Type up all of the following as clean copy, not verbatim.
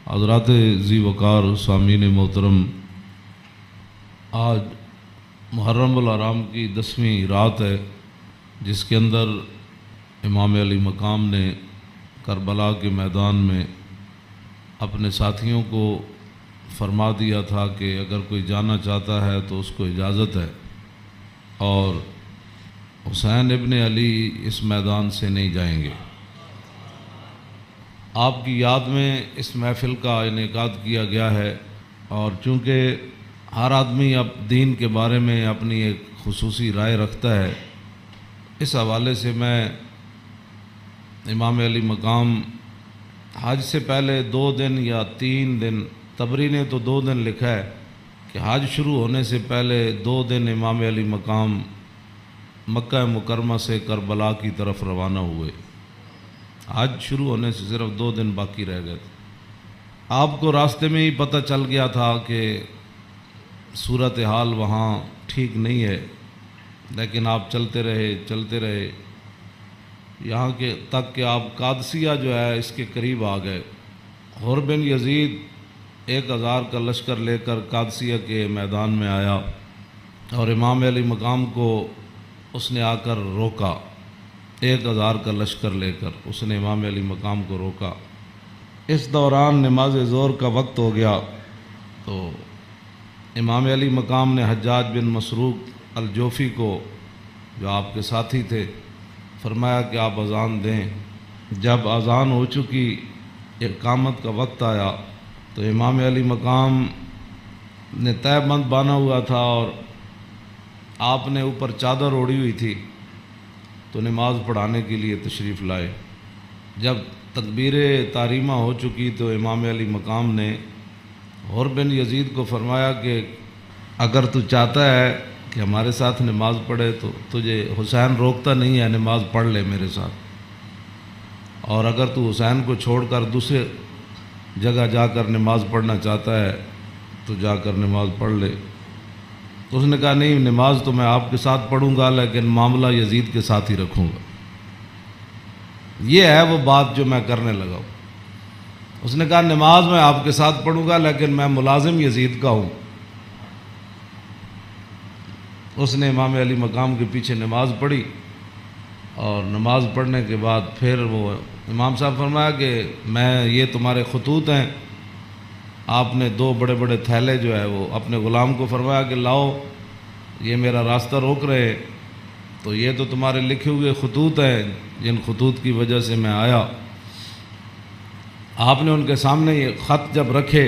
حضرات ذی وقار سامعین محترم، آج محرم الحرام کی 10ویں رات ہے، جس کے اندر امام علی مقام نے کربلا کے میدان میں اپنے ساتھیوں کو فرما دیا تھا کہ اگر کوئی جانا چاہتا ہے تو اس کو اجازت ہے، اور حسین ابن علی اس میدان سے نہیں جائیں گے۔ آپ کی یاد میں اس محفل کا انعقاد کیا گیا ہے، اور چونکہ ہر آدمی اب دین کے بارے میں اپنی ایک خصوصی رائے رکھتا ہے، اس حوالے سے میں امام علی مقام حج سے پہلے 2 دن یا 3 دن، طبری نے تو 2 دن لکھا ہے کہ حج شروع ہونے سے پہلے 2 دن امام علی مقام مکہ مکرمہ سے کربلا کی طرف روانہ ہوئے۔ حج شروع ہونے سے صرف 2 دن باقی رہ گئے تھے۔ آپ کو راستے میں ہی پتہ چل گیا تھا کہ صورتحال وہاں ٹھیک نہیں ہے، لیکن آپ چلتے رہے یہاں کے تک کہ آپ قادسیہ جو ہے اس کے قریب آ گئے۔ حر بن یزید 1000 کا لشکر لے کر قادسیہ کے میدان میں آیا، اور امام علی مقام کو اس نے آ کر روکا۔ 1000 کا لشکر لے کر اس نے امام علی مقام کو روکا۔ اس دوران نماز ظہر کا وقت ہو گیا، تو امام علی مقام نے حجاج بن مسروق الجوفی کو، جو آپ کے ساتھی تھے، فرمایا کہ آپ اذان دیں۔ جب اذان ہو چکی، اقامت کا وقت آیا، تو امام علی مقام نے تہہ بند باندھا ہوا تھا اور آپ نے اوپر چادر اوڑھی ہوئی تھی، تو نماز پڑھانے کے لیے تشریف لائے۔ جب تکبیر تحریمہ ہو چکی تو امام علی مقام نے حر بن یزید کو فرمایا کہ اگر تو چاہتا ہے کہ ہمارے ساتھ نماز پڑھے تو تجھے حسین روکتا نہیں ہے، نماز پڑھ لے میرے ساتھ، اور اگر تو حسین کو چھوڑ کر دوسرے جگہ جا کر نماز پڑھنا چاہتا ہے تو جا کر نماز پڑھ لے۔ اس نے کہا نہیں، نماز تو میں آپ کے ساتھ پڑھوں گا، لیکن معاملہ یزید کے ساتھ ہی رکھوں گا۔ یہ ہے وہ بات جو میں کرنے لگا ہوں۔ اس نے کہا نماز میں آپ کے ساتھ پڑھوں گا، لیکن میں ملازم یزید کا ہوں۔ اس نے امام علی مقام کے پیچھے نماز پڑھی، اور نماز پڑھنے کے بعد پھر وہ امام صاحب فرمایا کہ یہ تمہارے خطوط ہیں۔ آپ نے 2 بڑے بڑے تھیلے جو ہے وہ اپنے غلام کو فرمایا کہ لاؤ، یہ میرا راستہ روک رہے، تو یہ تو تمہارے لکھے ہوئے خطوط ہیں جن خطوط کی وجہ سے میں آیا۔ آپ نے ان کے سامنے یہ خط جب رکھے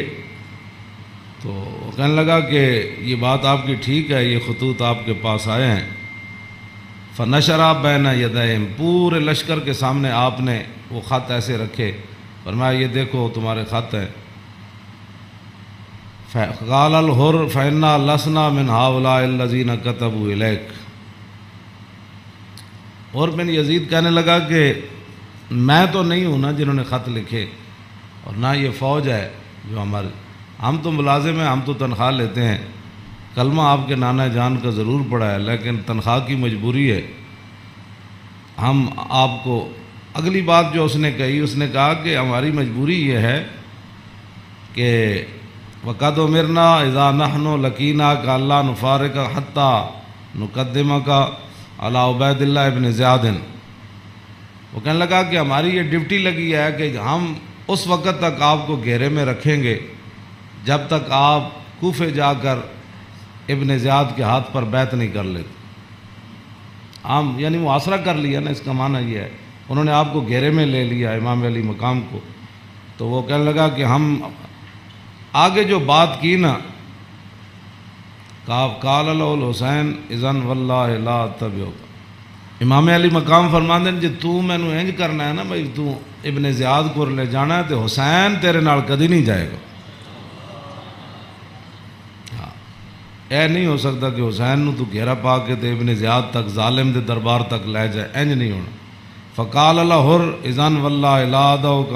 تو وہ کہنے لگا کہ یہ بات آپ کی ٹھیک ہے، یہ خطوط آپ کے پاس آئے ہیں۔ فنشرا بین یدیہم، پورے لشکر کے سامنے آپ نے وہ خط ایسے رکھے، فرمایا یہ دیکھو تمہارے خط ہیں۔ قال الحر فإنا لسنا من هؤلاء الذين كتبوا إليك۔ حر بن یزید کہنے لگا کہ میں تو نہیں ہوں نا جنہوں نے خط لکھے، اور نہ یہ فوج ہے جو ہم تو ملازم ہیں، ہم تو تنخواہ لیتے ہیں، کلمہ آپ کے نانا جان کا ضرور پڑا ہے، لیکن تنخواہ کی مجبوری ہے۔ ہم آپ کو اگلی بات جو اس نے کہی، اس نے کہا کہ ہماری مجبوری یہ ہے کہ وَقَدْ أُمِرْنَا إِذَا نَحْنُ لَقِينَاكَ أَلَّا نُفَارِقَكَ حَتَّى نُقَدِّمَكَ عَلَىٰ عُبَيْدِ اللَّهِ بْنِ زِيَادٍ۔ وہ کہنے لگا کہ ہماری یہ ڈیوٹی لگی ہے کہ ہم اس وقت تک آپ کو گھیرے میں رکھیں گے جب تک آپ کوفے جا کر ابن زیاد کے ہاتھ پر بیعت نہیں کر لیتے۔ ہم یعنی محاصرہ کر لیا نا، اس کا معنی یہ ہے انہوں نے آپ کو گھیرے میں لے لیا، امام علی مقام کو۔ تو وہ کہنے لگا کہ ہم آگے جو بات کی نا، قال له الحسین اذن واللہ لا اتبعک، امام علی مقام فرماندے جی تو مینوں انج کرنا ہے نا بھائی، تو ابن زیاد کو لے جانا ہے تو حسین تیرے نال کدی نہیں جائے گا۔ اے نہیں ہو سکتا کہ حسین نو تو گھیرا پا کے تے ابن زیاد تک ظالم دے دربار تک لے جائے، انج نہیں ہونا۔ فقال الحر اذن واللہ لا ادعوک،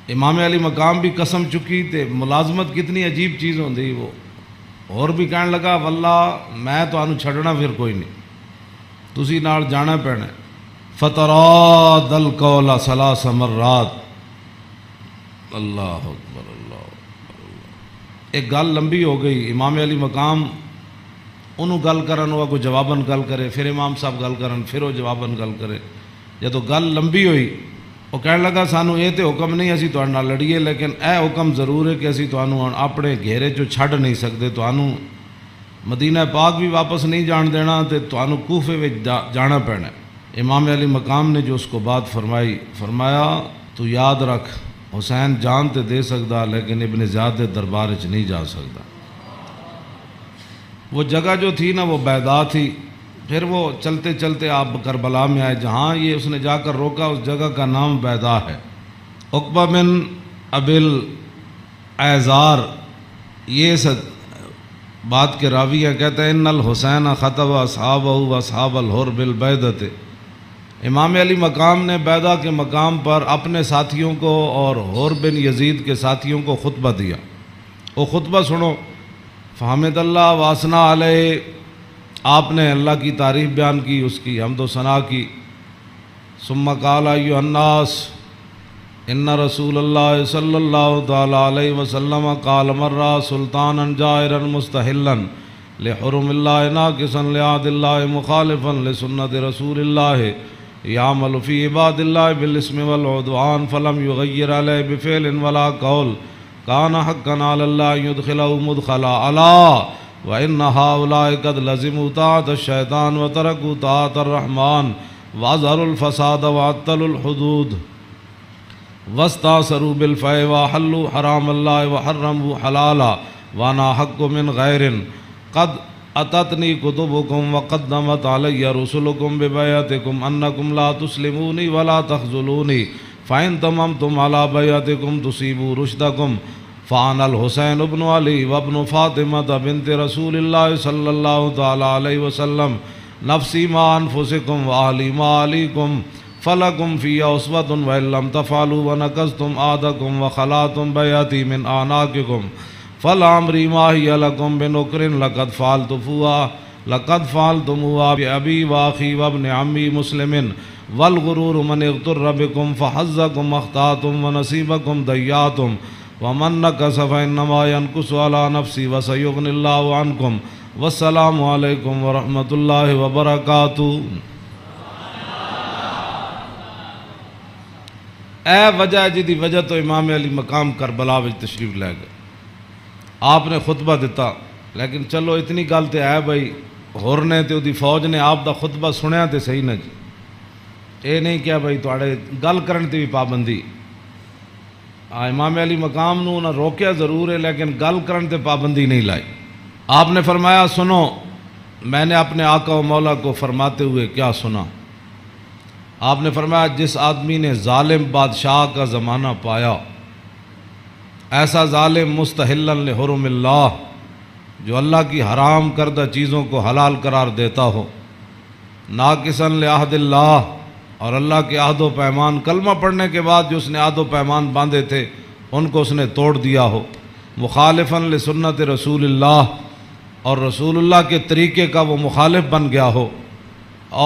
امام علی مقام بھی قسم چکی تے ملازمت کتنی عجیب چیز ہوندی، وہ اور بھی کہنے لگا واللہ میں تو آنو چھڑنا پھر کوئی نہیں، تسی نال جانا پینا۔ فتراد القول 3 مرات، اللہ اکبر اللہ اکبر۔ ایک گل لمبی ہو گئی، امام علی مقام انہوں گل کرن ہوا کوئی جواباً گل کرے، پھر امام صاحب گل کرن پھر وہ جواباً گل کرے۔ جدو گل لمبی ہوئی وہ کہنے لگا سانو یہ تو حکم نہیں اسی تہاڈے نال لڑیے، لیکن اے حکم ضرور ہے کہ اسی تہانوں ہن اپنے گھیرے چوں چھڈ نہیں سکتے، تہانوں مدینہ پاک بھی واپس نہیں جان دینا تے تہانوں کوفے وچ جانا پینا ہے۔ امام علی مقام نے جو اس کو بات فرمائی، فرمایا تو یاد رکھ حسین جان تے دے سکتا لیکن ابن زیاد دے دربار وچ نہیں جا سکتا۔ وہ جگہ جو تھی نا وہ بیضا تھی۔ پھر وہ چلتے چلتے آپ کربلا میں آئے، جہاں یہ اس نے جا کر روکا اس جگہ کا نام بیضا ہے۔ عقبہ بن ابل ایزار یہ اس بات کے راوی ہے، کہتے ہیں ان الحسین خطب اصحابہ و اصحاب الحر بالبیضۃ۔ امام علی مقام نے بیضا کے مقام پر اپنے ساتھیوں کو اور حر بن یزید کے ساتھیوں کو خطبہ دیا۔ وہ خطبہ سنو۔ فحمد اللہ واسنا علیہ، آپ نے اللہ کی تعریف بیان کی، اس کی حمد و ثنا کی۔ ثم قال ایھا الناس ان رسول اللہ صلی اللہ تعالی علیہ وسلم قال مرہ سلطانا جائرا مستحلا لحرم اللہ ناقصا لعہد اللہ مخالفا لسنت رسول اللہ یعمل فی عباد اللہ بالاسم والعدوان فلم یغیر علیہ بفعل ولا قول کان حقا علی اللہ یدخلہ مدخلا علا وَإِنَّ هَؤُلَاءِ قَدْ لَزِمُوا طَاعَةَ الشَّيْطَانِ وَتَرَكُوا طَاعَةَ الرَّحْمَنِ وَأَظْهَرُوا الْفَسَادَ وَعَطَّلُوا الْحُدُودَ وَاسْتَأْثَرُوا بِالْفَيْءِ وَأَحَلُّوا حَرَامَ اللَّهِ وَحَرَّمُوا حَلَالَهُ وَأَنَا أَحَقُّ مِنْ غَيْرٍ قَدْ أَتَتْنِي كُتُبُكُمْ وَقَدَّمَتْ عَلَيَّ رُسُلُكُمْ بِبَيْعَتِكُمْ أَنَّكُمْ لَا تُسْلِمُونِي وَلَا تَخْذُلُونِي فَإِنْ تَمَمْتُمْ عَلَى بَيْعَتِكُمْ تُصِيبُوا رُشْدَكُمْ فَأَنَا الْحُسَيْنُ بْنُ عَلِي وَابْنُ فَاطِمَةَ بِنْتِ رَسُولِ اللَّهِ صَلَّى اللَّهُ تَعَالَى عَلَيْهِ وسلم نَفْسِي مَا أَنفُسِكُمْ وَأَهْلِي مَا عَلِيكُمْ فَلَكُمْ فِي أُسْوَةٌ وَإِن لَّمْ تَفْعَلُوا وَنَقَضْتُمْ عَهْدَكُمْ وَخَلَعْتُمْ بَيْعَتِي مِنْ أَعْنَاقِكُمْ فَلَعَمْرِي مَا هِيَ لَكُمْ بِنُكْرٍ لَقَدْ فَعَلْتُمُوهَا بِأَبِي وَأَخِي وَابْنِ عَمِّي مُسْلِمٍ وَالْغُرُورُ مَنِ اغْتَرَّ بِكُمْ فَحَظَّكُمْ أَخْطَأْتُمْ وَنَصِيبَكُمْ ضَيَّعْتُمْ وَمَن نَّكَثَ فَإِنَّمَا يَنكُثُ عَلَى نَفْسِهِ وَسَيُغْنِ اللَّهُ عَنكُمْ والسلام علیکم ورحمۃ اللہ وبرکاتہ۔ اے وجہ جی دی وجہ تو امام علی مقام کربلا وچ تشریف لے گئے، آپ نے خطبہ دیتا، لیکن چلو اتنی گل تے ہے بھائی ہور نے تے دی فوج نے آپ دا خطبہ سنیا تے صحیح نہ جی، اے نہیں کیا بھائی تواڈے گل کرن تے بھی پابندی۔ امام علی مقام نو نہ روکیا ضرور ہے لیکن گل کرن تے پابندی نہیں لائی۔ آپ نے فرمایا سنو، میں نے اپنے آقا و مولا کو فرماتے ہوئے کیا سنا؟ آپ نے فرمایا جس آدمی نے ظالم بادشاہ کا زمانہ پایا، ایسا ظالم مستحلا لحرم اللہ جو اللہ کی حرام کردہ چیزوں کو حلال قرار دیتا ہو، ناقصا لعہد اللہ اور اللہ کے عہد و پیمان، کلمہ پڑھنے کے بعد جو اس نے عہد و پیمان باندھے تھے ان کو اس نے توڑ دیا ہو، مخالفا لسنت رسول اللہ اور رسول اللہ کے طریقے کا وہ مخالف بن گیا ہو،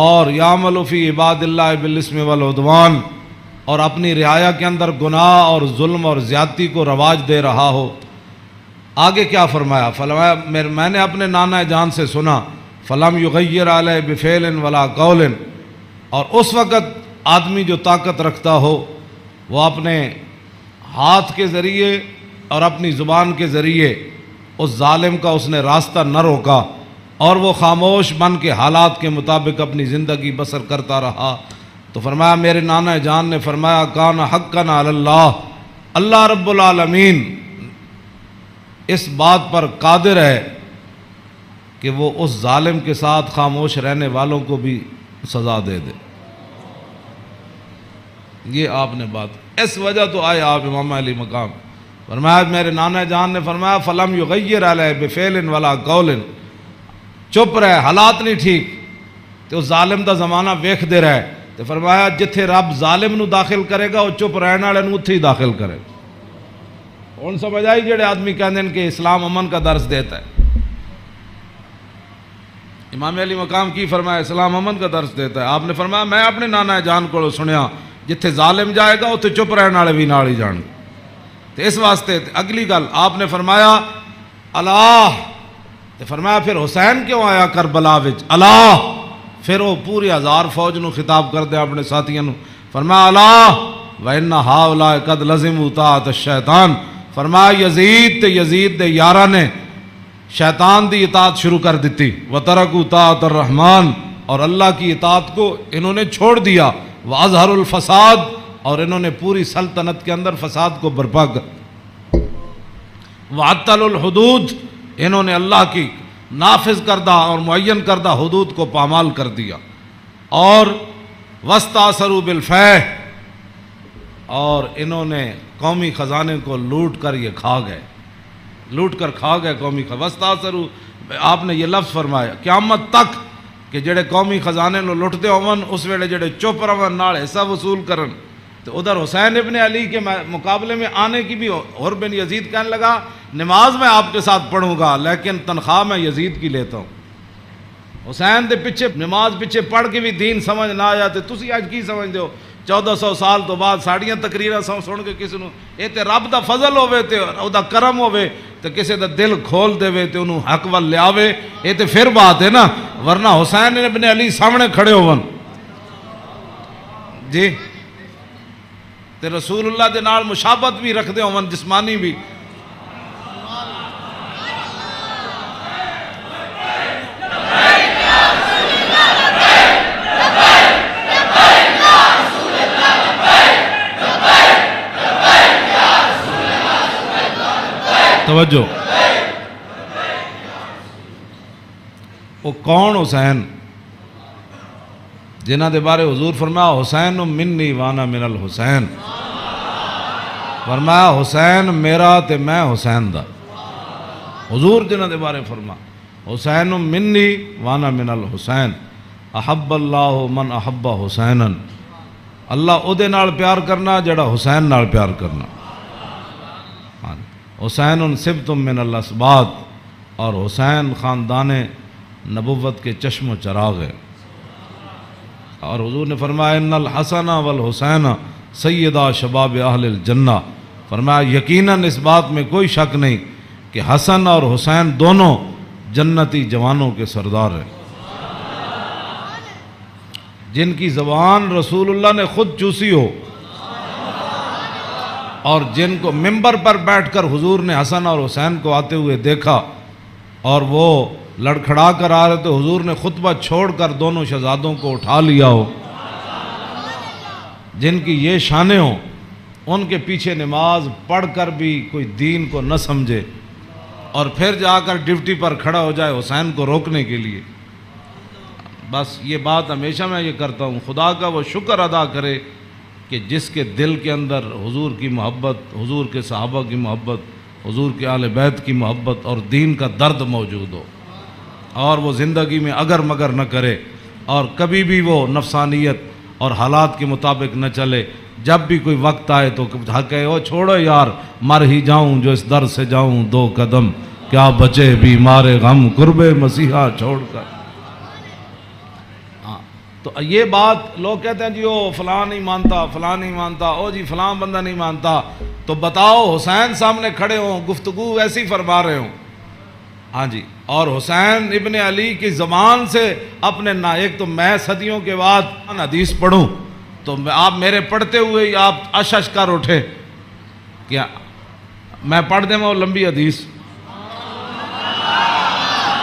اور یعمل فی عباد اللہ بالاسم والعدوان اور اپنی رعایا کے اندر گناہ اور ظلم اور زیادتی کو رواج دے رہا ہو۔ آگے کیا فرمایا؟ فرمایا میں نے اپنے نانا جان سے سنا، فلم یغیر علیہ بفعل ولا قول، اور اس وقت آدمی جو طاقت رکھتا ہو وہ اپنے ہاتھ کے ذریعے اور اپنی زبان کے ذریعے اس ظالم کا اس نے راستہ نہ روکا، اور وہ خاموش بن کے حالات کے مطابق اپنی زندگی بسر کرتا رہا۔ تو فرمایا میرے نانا جان نے فرمایا کان حقا علی اللہ، اللہ رب العالمین اس بات پر قادر ہے کہ وہ اس ظالم کے ساتھ خاموش رہنے والوں کو بھی سزا دے دے۔ یہ آپ نے بات، اس وجہ تو آئے آپ امام علی مقام۔ فرمایا میرے نانا جان نے فرمایا فلم یغیر علیہ بفعل ولا قول، چپ رہے، حالات نہیں ٹھیک تو اس ظالم دا زمانہ ویکھ دے رہے، تو فرمایا جتھے رب ظالم نو داخل کرے گا وہ چپ رہنے والے نو اتھے ہی داخل کرے گا۔ ہن سمجھ آئی جڑے آدمی کہندے ہیں کہ اسلام امن کا درس دیتا ہے، امام علی مقام کی فرمایا اسلام امن کا درس دیتا ہے۔ آپ نے فرمایا میں اپنے نانا جان کو سنیا جتھے ظالم جائے گا اتھے چپ رہنے والے بھی نال ہی جان گے۔ تو اس واسطے اگلی گل آپ نے فرمایا اللہ، تو فرمایا پھر حسین کیوں آیا کربلا وچ اللہ، پھر وہ پوری 1000 فوج نو خطاب کر دیا اپنے ساتھیوں نو، فرمایا اللہ وَإِنَّ هَؤُلَاءِ قَدْ لَزِمُوا طَاعَةَ الشَّيْطَانِ، فرمایا یزید تے یزید دے یاراں نے شیطان دی اطاعت شروع کر دیتی، وَتَرَكُوا طَاعَةَ الرَّحْمَانِ، اور اللہ کی اطاعت کو انہوں نے چھوڑ دیا، وَأَظْهَرُوا الْفَسَادِ، اور انہوں نے پوری سلطنت کے اندر فساد کو برپا کر، وَعَطَّلُوا الْحُدُودِ، انہوں نے اللہ کی نافذ کردہ اور معین کردہ حدود کو پامال کر دیا، اور وَاسْتَأْثَرُوا بِالْفَيْحِ، اور انہوں نے قومی خزانے کو لوٹ کر یہ کھا گئے، لوٹ کر کھا گئے قومی خزانے۔ وَاسْتَأْثَرُوا، آپ نے یہ لفظ فرمایا قیامت تک کہ جڑے قومی خزانے لو لٹتے ہون اس ویلے جڑے چپ رہن نال حصہ وصول کرن، تو ادھر حسین ابن علی کے مقابلے میں آنے کی بھی اور بن یزید کہنے لگا نماز میں آپ کے ساتھ پڑھوں گا لیکن تنخواہ میں یزید کی لیتا ہوں۔ حسین دے پیچھے نماز پیچھے پڑھ کے بھی دین سمجھ نہ آیا تے تسی آج کی سمجھ دیو 1400 سال تو بعد ساڑیاں تقریراں سن کے کسی نو اے تے رب دا فضل ہوے تے او دا کرم ہوے تے کسی دا دل کھول دے تے انہوں حق ول لیاوے، اے تے پھر بات ہے نا، ورنہ حسین ابن علی سامنے کھڑے ہون جی تے رسول اللہ دے نال مشابہت بھی رکھ دے ہون جسمانی بھی۔ توجہ، وہ کون حسین جنہ دے بارے حضور فرمایا حسین منی وانا من الحسین، فرمایا حسین میرا تے میں حسین دا، حضور جنہ دے بارے فرما حسین منی وانا من الحسین، احب اللہ من احب حسینا، اللہ او دے نال پیار کرنا جڑا حسین نال پیار کرنا، حسین سبت من الاسباط، اور حسین خاندان نبوت کے چشم و چراغ ہے، اور حضور نے فرمایا ان الحسن والحسین سیدہ شباب اہل الجنہ، فرمایا یقیناً اس بات میں کوئی شک نہیں کہ حسن اور حسین دونوں جنتی جوانوں کے سردار ہیں، جن کی زبان رسول اللہ نے خود چوسی ہو، اور جن کو ممبر پر بیٹھ کر حضور نے حسن اور حسین کو آتے ہوئے دیکھا اور وہ لڑکھڑا کر آ رہے تو حضور نے خطبہ چھوڑ کر دونوں شہزادوں کو اٹھا لیا ہو، جن کی یہ شانیں ہوں، ان کے پیچھے نماز پڑھ کر بھی کوئی دین کو نہ سمجھے اور پھر جا کر ڈیوٹی پر کھڑا ہو جائے حسین کو روکنے کے لیے۔ بس یہ بات ہمیشہ میں یہ کرتا ہوں، خدا کا وہ شکر ادا کرے کہ جس کے دل کے اندر حضور کی محبت، حضور کے صحابہ کی محبت، حضور کے اہل بیت کی محبت اور دین کا درد موجود ہو، اور وہ زندگی میں اگر مگر نہ کرے اور کبھی بھی وہ نفسانیت اور حالات کے مطابق نہ چلے، جب بھی کوئی وقت آئے تو کہے او چھوڑو یار مر ہی جاؤں جو اس در سے جاؤں 2 قدم، کیا بچے بیمار غم قرب مسیحا چھوڑ کر۔ تو یہ بات لوگ کہتے ہیں جی او فلاں نہیں مانتا، فلاں نہیں مانتا، او جی فلاں بندہ نہیں مانتا، تو بتاؤ حسین سامنے کھڑے ہوں گفتگو ایسی فرما رہے ہوں، ہاں جی، اور حسین ابن علی کی زبان سے اپنے ایک تو میں صدیوں کے بعد حدیث پڑھوں تو آپ میرے پڑھتے ہوئے ہی آپ اشش کر اٹھے، کیا میں پڑھ دیں وہ لمبی حدیث،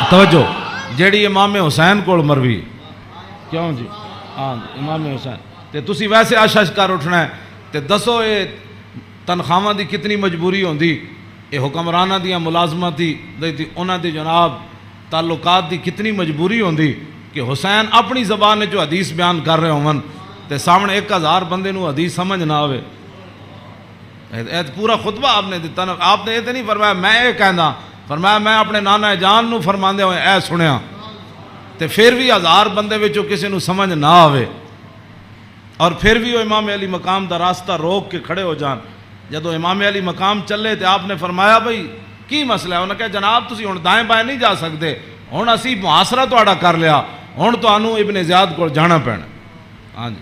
توجہ جیڑی امام حسین کو مروی، کیوں جی ہاں امام حسین تے تسی ویسے اشش کر اٹھنا ہے تے دسو یہ تنخواہاں دی کتنی مجبوری ہوندی، یہ حکمرانہ دیاں ملازمت دی انہاں دی جناب تعلقات دی کتنی مجبوری ہوندی کہ حسین اپنی زبان جو حدیث بیان کر رہے ہوں تے سامنے 1000 بندے نو حدیث سمجھ نہ آوے، پورا خطبہ آپ نے دیتا نا، آپ نے یہ تو نہیں فرمایا میں یہ کہنا، فرمایا میں اپنے نانا جان نو فرماندے ہوئے اے سنیا، تے پھر بھی 1000 بندے وچوں کسی نو سمجھ نہ آوے اور پھر بھی وہ امام علی مقام دا راستہ روک کے کھڑے ہو جان، جدو امام علی مقام چلے تے آپ نے فرمایا بھئی کی مسئلہ ہے، انہوں نے کہا جناب تسی ہن دائیں بائیں نہیں جا سکتے، ہن اسی محاصرہ تہاڈا کر لیا، ہن تانوں ابن زیاد کو جانا پینا۔ ہاں جی،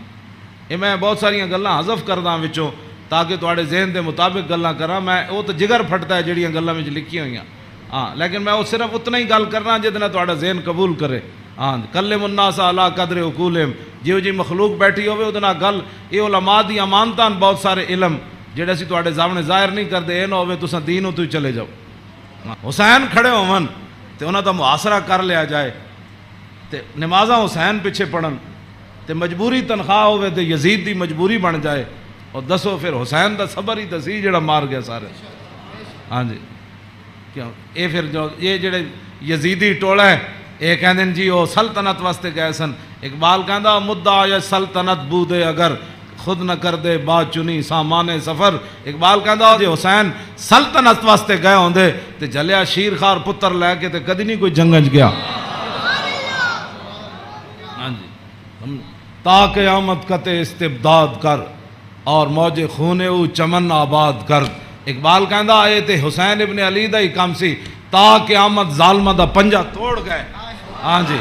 یہ میں بہت ساری گلاں حذف کردا وچوں تاکہ تھوڑے ذہن دے مطابق گلاں کراں. میں وہ تو جگر پھٹتا ہے جڑیاں گلاں وچ لکھی ہوئیاں, ہاں, لیکن میں وہ صرف اتنا ہی گل کرنا جہد نال تھوڑا ذہن قبول کرے. ہاں, کلم الناس علی قدر عقولہم, جیو جی مخلوق بیٹھی ہوئے وہ گل. یہ علماء دی امانتاں بہت سارے علم جڑے اسی تھوڑے سامنے ظاہر نہیں کرتے, یہ نہ ہوئے تساں دین تو چلے جاؤ. حسین کھڑے ہون تے انہاں دا محاصرہ کر لیا جائے تے نمازاں حسین پیچھے پڑھن تے مجبوری تنخواہ ہوئے تے یزید دی مجبوری بن جائے, اور دسو پھر حسین دا صبر ہی سی جڑا مار گیا سارے. ہاں جی, کیوں یہ پھر جو یہ جڑے یزیدی ٹولا ہے یہ کہندے ہیں جی وہ سلطنت واسطے گئے سن. اقبال کہندا مدعا یا سلطنت بودے اگر خود نہ کر دے بات چنی سامان سفر. اقبال کہندا جی حسین سلطنت واسطے گئے ہوندے تے جلیا شیر خار پتر لے کے تے کدی نہیں کوئی جنگج گیا. ہاں جی, تا قیامت قطع استبداد کر اور موج خون او چمن آباد کر. اقبال کہندا آئے تے حسین ابن علی دا ہی کام سی, تا قیامت ظالمہ دا پنجہ توڑ گئے. ہاں جی,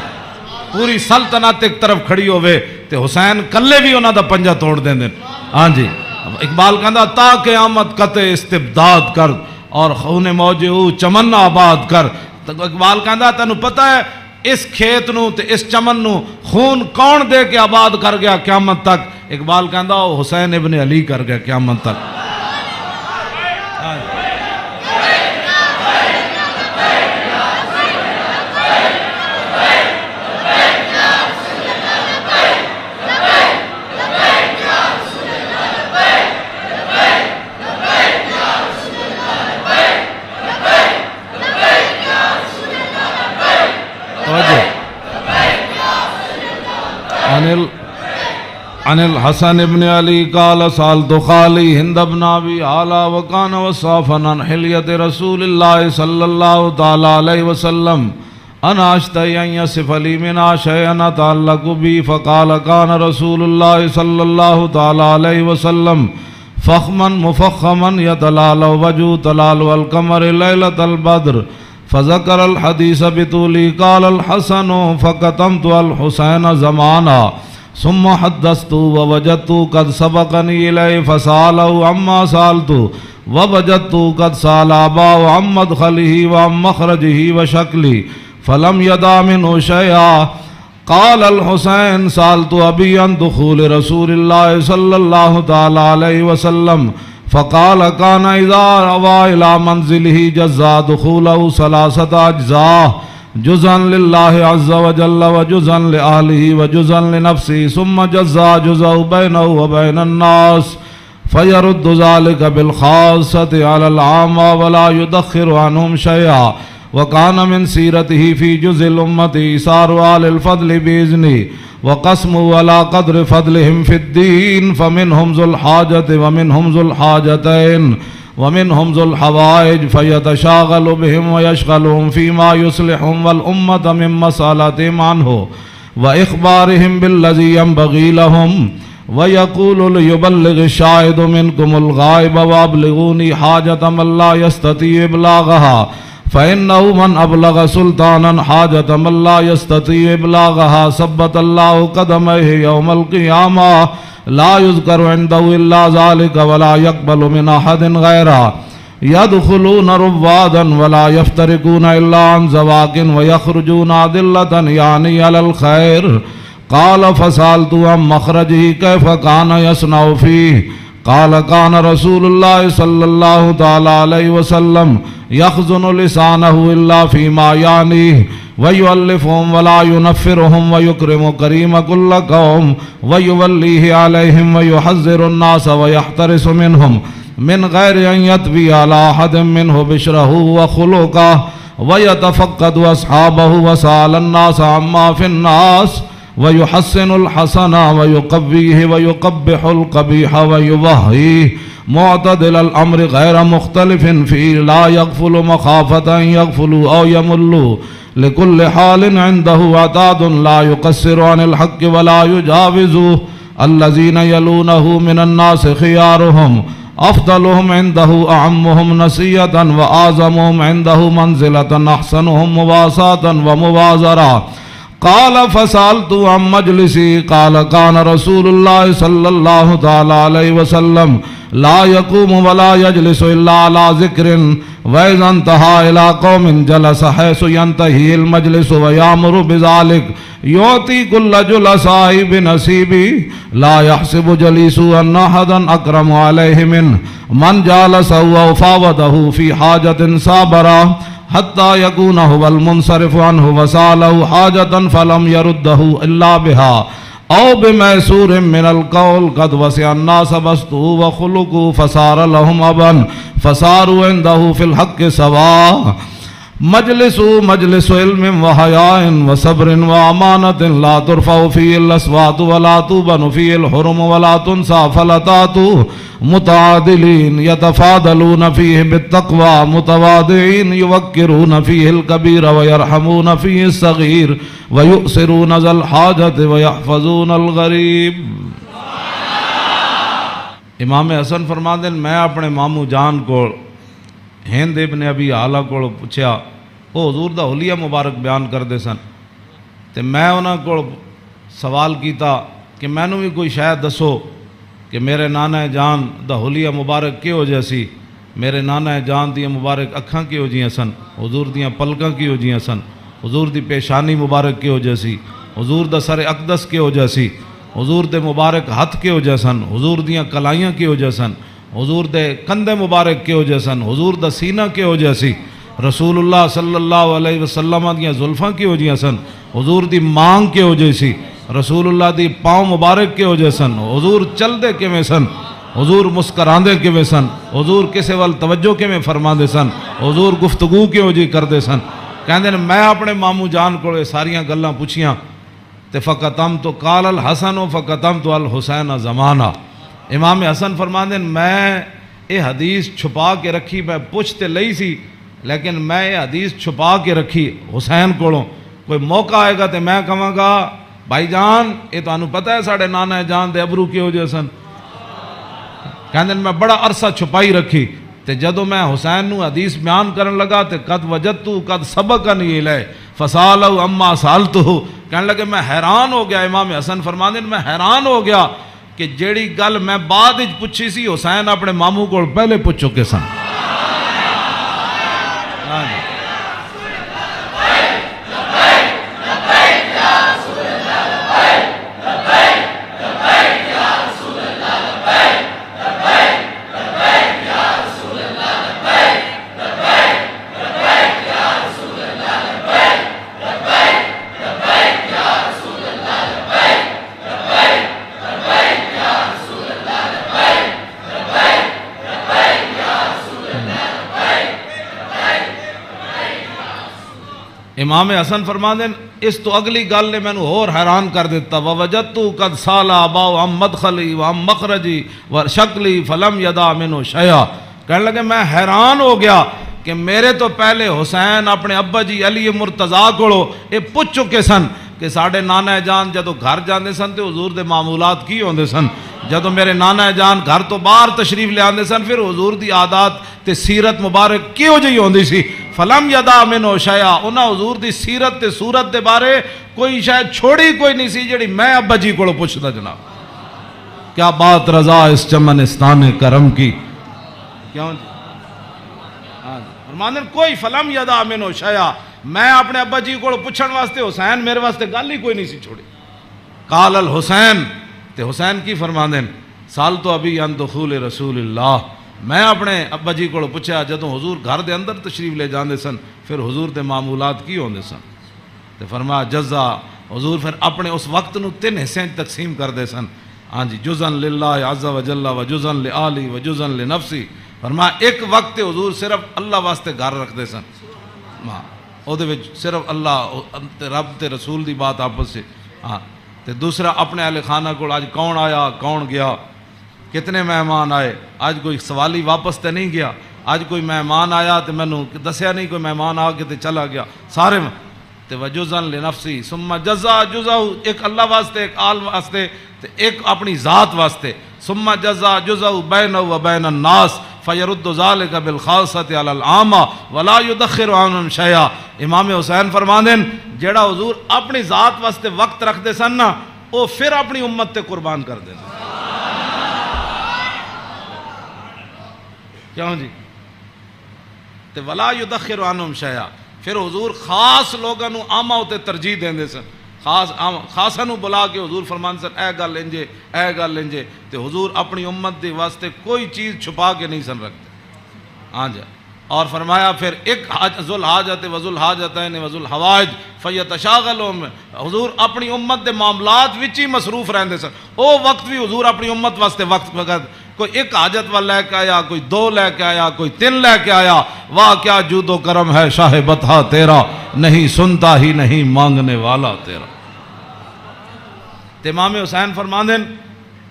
پوری سلطنت ایک طرف کھڑی ہوئے تے حسین کلے بھی انہاں دا پنجہ توڑ دیں دیں. ہاں جی, اقبال کہندا تا قیامت قطع استبداد کر اور خون موج او چمن آباد کر. اقبال کہندا تینوں پتہ ہے اس کھیت نو تے اس چمن نو خون کون دے کے آباد کر گیا قیامت تک؟ اقبال کہندا وہ حسین ابن علی کر گیا قیامت تک. عن الحسن ابن علی قال سالت خالی ہند ابن ابی عالی وکان وصافا عن حلیت رسول اللہ صلی اللہ تعالی علیہ وسلم انا اشتہی ان یصف لی منا شیئا تعلق بی فقال کان رسول اللہ صلی اللہ تعالی علیہ وسلم فخما مفخما یتلال وجو تلال والقمر لیلت البدر فذکر الحدیث بطولی قال الحسن فقتمت الحسین زمانا ثم حدثت ووجدت قد سبقني إليه فسأله عما سألت ووجدت قد سأل أباه عن مدخله وعن مخرجه وشكله فلم يدع منه شيئا. قال الحسين سألت أبي عن دخول رسول الله صلى الله تعالى عليه وسلم فقال كان إذا روى إلى منزله جزا دخوله 3 أجزاء جزءا لله عز وجل وجزءا لأهله وجزءا لنفسه ثم جزا جزء بينه وبين الناس فيرد ذلك بالخاصة على العامة ولا يدخر عنهم شيئا. وكان من سيرته في جزء الأمة إيثار آل الفضل بإذنه وقسموا على قدر فضلهم في الدين فمنهم ذو الحاجة ومنهم ذو الحاجتين ومنهم ذو الحوائج فيتشاغل بهم ويشغلهم فيما يصلحهم والأمة من مسألتهم عنه وإخبارهم بالذي ينبغي لهم ويقول ليبلغ الشاهد منكم الغائب وأبلغوني حاجة من لا يستطيع إبلاغها فإنه من أبلغ سلطانا حاجة من لا يستطيع إبلاغها ثبت الله قدميه يوم القيامة لا يذكر عنده إلا ذلك ولا يقبل من أحد غيره يدخلون روادا ولا يفترقون إلا عن زواق ويخرجون أدلة يعني على الخير. قال فسألت عن مخرجه كيف كان يصنع فيه قال كان رسول الله صلى الله تعالى عليه وسلم يخزن لسانه إلا فيما يعنيه ويؤلفهم ولا ينفرهم ويكرم كريم كل قوم ويوليه عليهم ويحذر الناس ويحترس منهم من غير أن يتبي على أحد منه بشره وخلقه ويتفقد أصحابه وسأل الناس عما في الناس ويحسن الحسن ويقبيه ويقبح القبيح ويوهيه معتدل الأمر غير مختلف فيه لا يغفل مخافة أن يغفلوا أو يملوا لكل حال عنده عتاد لا يقصر عن الحق ولا يجاوزه الذين يلونه من الناس خيارهم أفضلهم عنده أعمهم نسية وأعظمهم عنده منزلة أحسنهم مواساة ومبازرة. قال فسألت عن مجلسي قال كان رسول الله صلى الله تعالى عليه وسلم لا يقوم ولا يجلس إلا على ذكر وإذا انتهى إلى قوم جلس حيث ينتهي المجلس ويأمر بذلك يعطي كل جلساء بنصيبه لا يحسب جليس أن أحدا أكرم عليه منه من جالسه وفاوضه في حاجة صابرا حتى يكون هو المنصرف عنه وسأله حاجة فلم يرده إلا بها أو بميسور من القول قد وسع الناس بسطه وخلقه فصار لهم أبا فصاروا عنده في الحق سواء مجلس علم وحياء وصبر وأمانة لا ترفع فيه الأصوات ولا توبن فيه الحرم ولا تنسى فلتات متعادلين يتفاضلون فيه بالتقوى متواضعين يوقرون فيه الكبير ويرحمون فيه الصغير ويؤثرون ذا الحاجة ويحفظون الغریب۔ امام حسن فرماتے ہیں میں اپنے مامو جان کو ہند ابن ابی آلہ کو پوچھا، وہ حضور دا حلیہ مبارک بیان کردے سن تے میں انہاں کو سوال کیتا کہ میں نو بھی کوئی شاید دسو کہ میرے نانا جان دا حلیہ مبارک کی ہو جیسی، میرے نانا جان دیا مبارک اکھاں کی ہو جیاں سن، حضور دیاں پلکاں کی ہو جیاں سن، حضور دی پیشانی مبارک کی ہو جیسی، حضور دا سر اقدس کی ہو جیسی، حضور دے مبارک ہتھ کے ہو جیسن، حضور دیاں کلائیاں کی ہو جیسن، حضور دے کندھے مبارک کے ہو جیسن، حضور دا سینہ کے ہو جیسی، رسول اللہ صلی اللہ علیہ وسلم دیاں زلفاں کی ہو جیسن، حضور دی مانگ کے ہو جیسی، رسول اللہ دی پاؤں مبارک کے ہو جیسن، حضور چل دے کے میں سن، حضور مسکراندے کے میں سن، حضور کسے وال توجہ کے میں فرماندے سن، حضور گفتگو کے ہو جی کردے سن۔ کہندے نے میں اپنے مامو جان کو ساریاں گلاں پوچھیاں تے فقطم تو قال الحسن و فقطم تو الحسین زمانہ۔ امام حسن فرماندے میں یہ حدیث چھپا کے رکھی، میں پوچھتے لئی سی لیکن میں یہ حدیث چھپا کے رکھی حسین کوڑوں، کوئی موقع آئے گا تے میں کہاں گا بھائی جان یہ تو انہوں پتہ ہے ساڑھے نانا جان دے ابرو کی ہو جائے سن۔ کہندے میں بڑا عرصہ چھپائی رکھی تے جدو میں حسین نو حدیث بیان کرن لگا تے قد وجدتو قد سبقنی الیہ فسالو اما سالتو، کہنے لگے میں حیران ہو گیا۔ امام حسن فرماندے میں حیران ہو گیا کہ جیڑی گل میں بعد اچ پوچھی سی حسین اپنے ماموں کو پہلے پوچھ چکے سن۔ امام حسن فرماندے اس تو اگلی گل نے مینوں اور حیران کر دیتا، ووجدتو قد سالا اباؤ ام مدخلی و ام مخرجی و شکلی فلم یدا منو شیئا۔ کہنے لگے میں حیران ہو گیا کہ میرے تو پہلے حسین اپنے ابا جی علی مرتضیٰ کو یہ پوچھ چکے سن کہ ساڑھے نانا جان جدو گھر جاندے سن تے حضور دے معمولات کی ہوندے سن، جدو میرے نانا جان گھر تو باہر تشریف لے آندے سن پھر حضور دی عادات تے سیرت مبارک کیوں جی ہوندی سی، فلم یدا منو شیئا، انہاں حضور دی سیرت تے صورت دے بارے کوئی شاید چھوڑی کوئی نہیں سی جڑی میں ابا جی کو پوچھتا جناب۔ کیا بات رضا اس چمنستان کرم کی، کیوں جی فرماندے کوئی فلم یدا منو شیئا، میں اپنے ابا جی کو پوچھن واسطے حسین میرے واسطے گل ہی کوئی نہیں سی چھوڑی۔ قال الحسین تے حسین کی فرماندے سال تو ابھی ان دخول رسول اللہ، میں اپنے ابا جی کو پوچھا جدوں حضور گھر دے اندر تشریف لے جاندے سن پھر حضور دے معمولات کی ہوندے سن، تے فرمایا جزا، حضور پھر اپنے اس وقت نو 3 حصے تقسیم کر دے سن، ہاں جی جزن للہ عز و جل و جزن لآلی و جزن لنفسی۔ فرمایا ایک وقت حضور صرف اللہ واسطے گھر رکھ دے سن، او دے وچ صرف اللہ رب تے رسول دی بات آپس سے، ہاں تے دوسرا اپنے اہل خانہ کو آج کون آیا کون گیا، کتنے مہمان آئے، آج کوئی سوالی واپس تے نہیں گیا، آج کوئی مہمان آیا تے میں نو دسیا نہیں کوئی مہمان آ کے تے چلا گیا، سارے تے وجزن لنفسی ثم جزا جزاؤ، ایک اللہ واسطے ایک آل واسطے تے ایک اپنی ذات واسطے، ثم جزا جزاؤ بینہ و بین الناس فیرد ذالک بالخاصۃ علی العامہ ولا یدخر عنہم شیئا۔ امام حسین فرماندے جیڑا حضور اپنی ذات واسطے وقت رکھ دے سن نا وہ پھر اپنی امت تے قربان کر دے سن۔ کیوں جی؟ تے ولا یدخر عنہم شیئا، پھر حضور خاص لوگوں نو عامہ تے ترجیح دیندے سن، خاصاں نو بلا کے حضور فرمان سن اے گل انجے اے گل انجے، تے حضور اپنی امت دے واسطے کوئی چیز چھپا کے نہیں سن رکھتے. ہاں جی. اور فرمایا پھر ایک ذو الحاجت و ذو الحاجتین و ذو الحوائج فیتشاغلون، حضور اپنی امت دے معاملات وچ ہی مصروف رہندے سن. او وقت بھی حضور اپنی امت واسطے وقت کوئی ایک حاجت والا لے کے آیا، کوئی دو لے کے آیا، کوئی تین لے کے آیا. واہ کیا جود و کرم ہے شاہ بطحا تیرا، نہیں سنتا ہی نہیں مانگنے والا تیرا. تے امام حسین فرماندے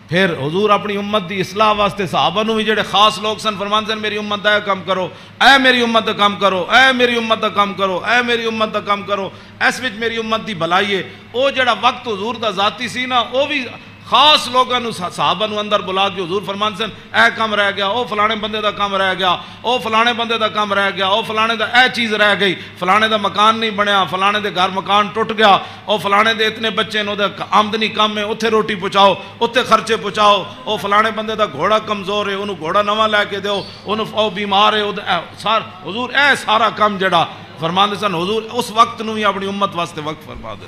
پھر حضور اپنی امت دی اصلاح واسطے صحابہ نو بھی جڑے خاص لوگ سن فرمان سن میری امت دا کام کرو، اے میری امت دا کام کرو، اے میری امت دا کام کرو، اے میری امت دا کام کرو، اس وچ میری امت دی بھلائی ہے. او جڑا وقت حضور دا ذاتی سی نا، او بھی خاص لوگوں نو صحابہ نو اندر بلا کے حضور فرمان سن اے کام رہ گیا، او فلانے بندے دا کام رہ گیا، او فلانے بندے دا کام رہ گیا، او فلانے دا اے چیز رہ گئی، فلانے دا مکان نہیں بنیا، فلانے دے گھر مکان ٹوٹ گیا، او فلانے دے اتنے بچے نو دے آمدنی کم ہے، اتھے روٹی پہنچاؤ، اتھے خرچے پہنچاؤ، او فلانے بندے دا گھوڑا کمزور ہے، انہوں گھوڑا نواں لے کے دیو، انہوں او بیمار ہے. حضور اے سارا کام جڑا فرماندے سن حضور اس وقت نو ہی اپنی امت واسطے وقت فرما دے.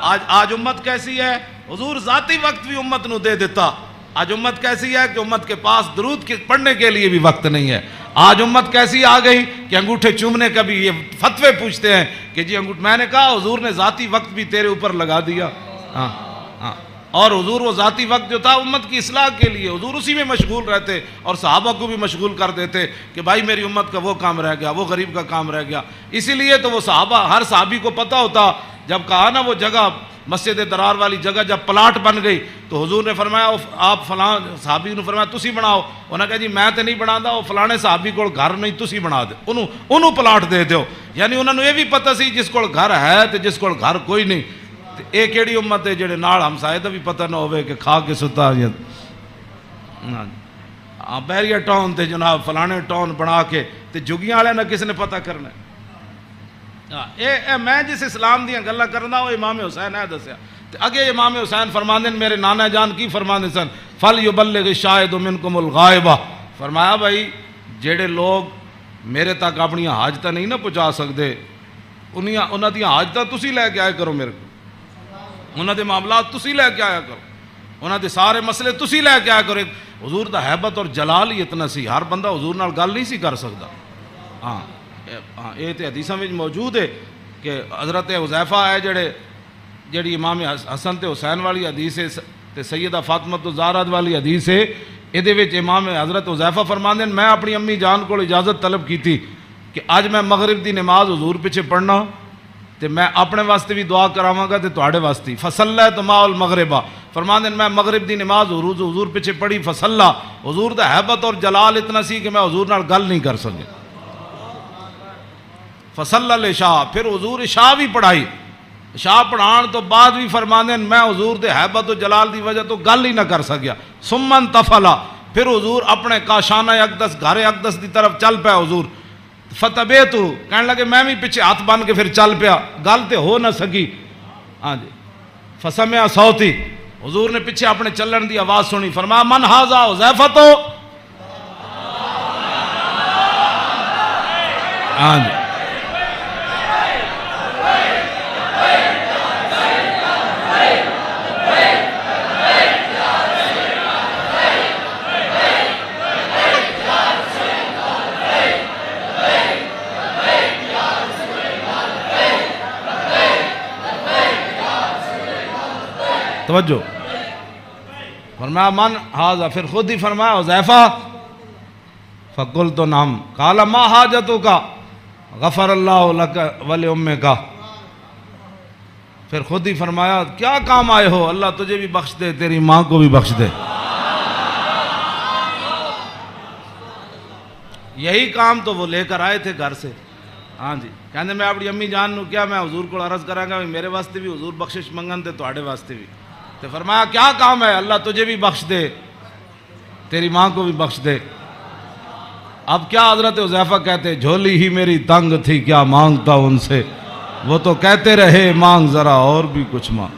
آج امت کیسی ہے؟ حضور ذاتی وقت بھی امت نو دے دیتا. آج امت کیسی ہے کہ امت کے پاس درود پڑھنے کے لیے بھی وقت نہیں ہے. آج امت کیسی آ گئی کہ انگوٹھے چومنے کا بھی یہ فتوے پوچھتے ہیں کہ جی میں نے کہا حضور نے ذاتی وقت بھی تیرے اوپر لگا دیا. ہاں ہاں. اور حضور وہ ذاتی وقت جو تھا امت کی اصلاح کے لیے حضور اسی میں مشغول رہتے اور صحابہ کو بھی مشغول کر دیتے کہ بھائی میری امت کا وہ کام رہ گیا، وہ غریب کا کام رہ گیا. اسی لیے تو وہ صحابہ ہر صحابی کو پتہ ہوتا، جب کہا نا وہ جگہ مسجد درار والی جگہ جب پلاٹ بن گئی تو حضور نے فرمایا آپ فلاں صحابی نے فرمایا تسی بناؤ. انہوں نے کہا جی میں تو نہیں بنا، وہ فلانے صحابی کو گھر نہیں تسی بنا دے، انہوں پلاٹ دے دیو. یعنی انہوں نے یہ بھی پتہ سی جس کو گھر ہے تو جس کو گھر کوئی نہیں. یہ کیڑی امت ہے جڑے نال ہمسائے دا بھی پتہ نہ ہوئے کہ کھا کے ستا. بیریا ٹاؤن تے جناب فلانے ٹاؤن بنا کے تے جگیاں والے نہ کس نے پتہ کرنا. میں جس اسلام دیاں گلاں کرنا وہ امام حسین ہے دسیا. اگے امام حسین فرماندے میرے نانا جان کی فرماندے سن فَلْيُبَلِّغِ الشَّاهِدُ مِنْكُمُ الْغَائِبَ. فرمایا بھائی جڑے لوگ میرے تک اپنی حاجتاں نہیں نہ پہنچا سکتے انہاں دی حاجتاں تسی لے کے آیا کرو، میرے کو انہاں دے معاملات تسی لے کے آیا کرو، انہاں دے سارے مسئلے تسی لے کے آیا کرو. حضور دا حیبت اور جلال ہی اتنا سی، ہر بندہ حضور نال گل نہیں سی کر سکتا. ہاں یہ تو حدیثاں میں موجود ہے کہ حضرت حذیفہ ہے جڑی امام حسن تے حسین والی حدیث ہے تے سیدہ فاطمہ الزہرا والی حدیث ہے. یہ امام حضرت حذیفہ فرماندے میں اپنی امی جان کو اجازت طلب کی تھی کہ آج میں مغرب دی نماز حضور پیچھے پڑھنا تے میں اپنے واسطے بھی دعا کراواں گا تے تواڈے واسطے. فصلیت مع المغربہ فرماندے میں مغرب دی نماز حضور پیچھے پڑھی. فصلا حضور دا حیبت اور جلال اتنا سی کہ میں حضور نال گل نہیں کر سکے. فصل العشاء پھر حضور عشاء بھی پڑھائی. عشاء پڑھان تو بعد بھی فرماندے میں حضور دے حیبت و جلال دی وجہ تو گل ہی نہ کر سکیا. ثم انتفلا پھر حضور اپنے کاشانہ اقدس گھر اقدس دی طرف چل پیا. حضور فتبیتو کہنے لگے میں بھی پیچھے ہاتھ بن کے پھر چل پیا، گل تے ہو نہ سکی. ہاں جی. فسمع صوتی حضور نے پیچھے اپنے چلن دی آواز سنی. فرمایا من ھذا حذیفہ تو. ہاں جی. توجہ فرمایا من ھذا پھر خود ہی فرمایا حذیفہ. فقلت نعم قال ما حاجتک غفر اللہ لک ولأمک. پھر خود ہی فرمایا کیا کام آئے ہو، اللہ تجھے بھی بخش دے تیری ماں کو بھی بخش دے. یہی کام تو وہ لے کر آئے تھے گھر سے. ہاں جی. کہنے میں اپنی امی جان نو کیا میں حضور کو عرض کراں گا میرے واسطے بھی حضور بخشش منگن تے تواڈے واسطے بھی. تو فرمایا کیا کام ہے، اللہ تجھے بھی بخش دے تیری ماں کو بھی بخش دے. اب کیا حضرت حذیفہ کہتے جھولی ہی میری تنگ تھی کیا مانگتا ان سے، وہ تو کہتے رہے مانگ ذرا اور بھی کچھ مانگ.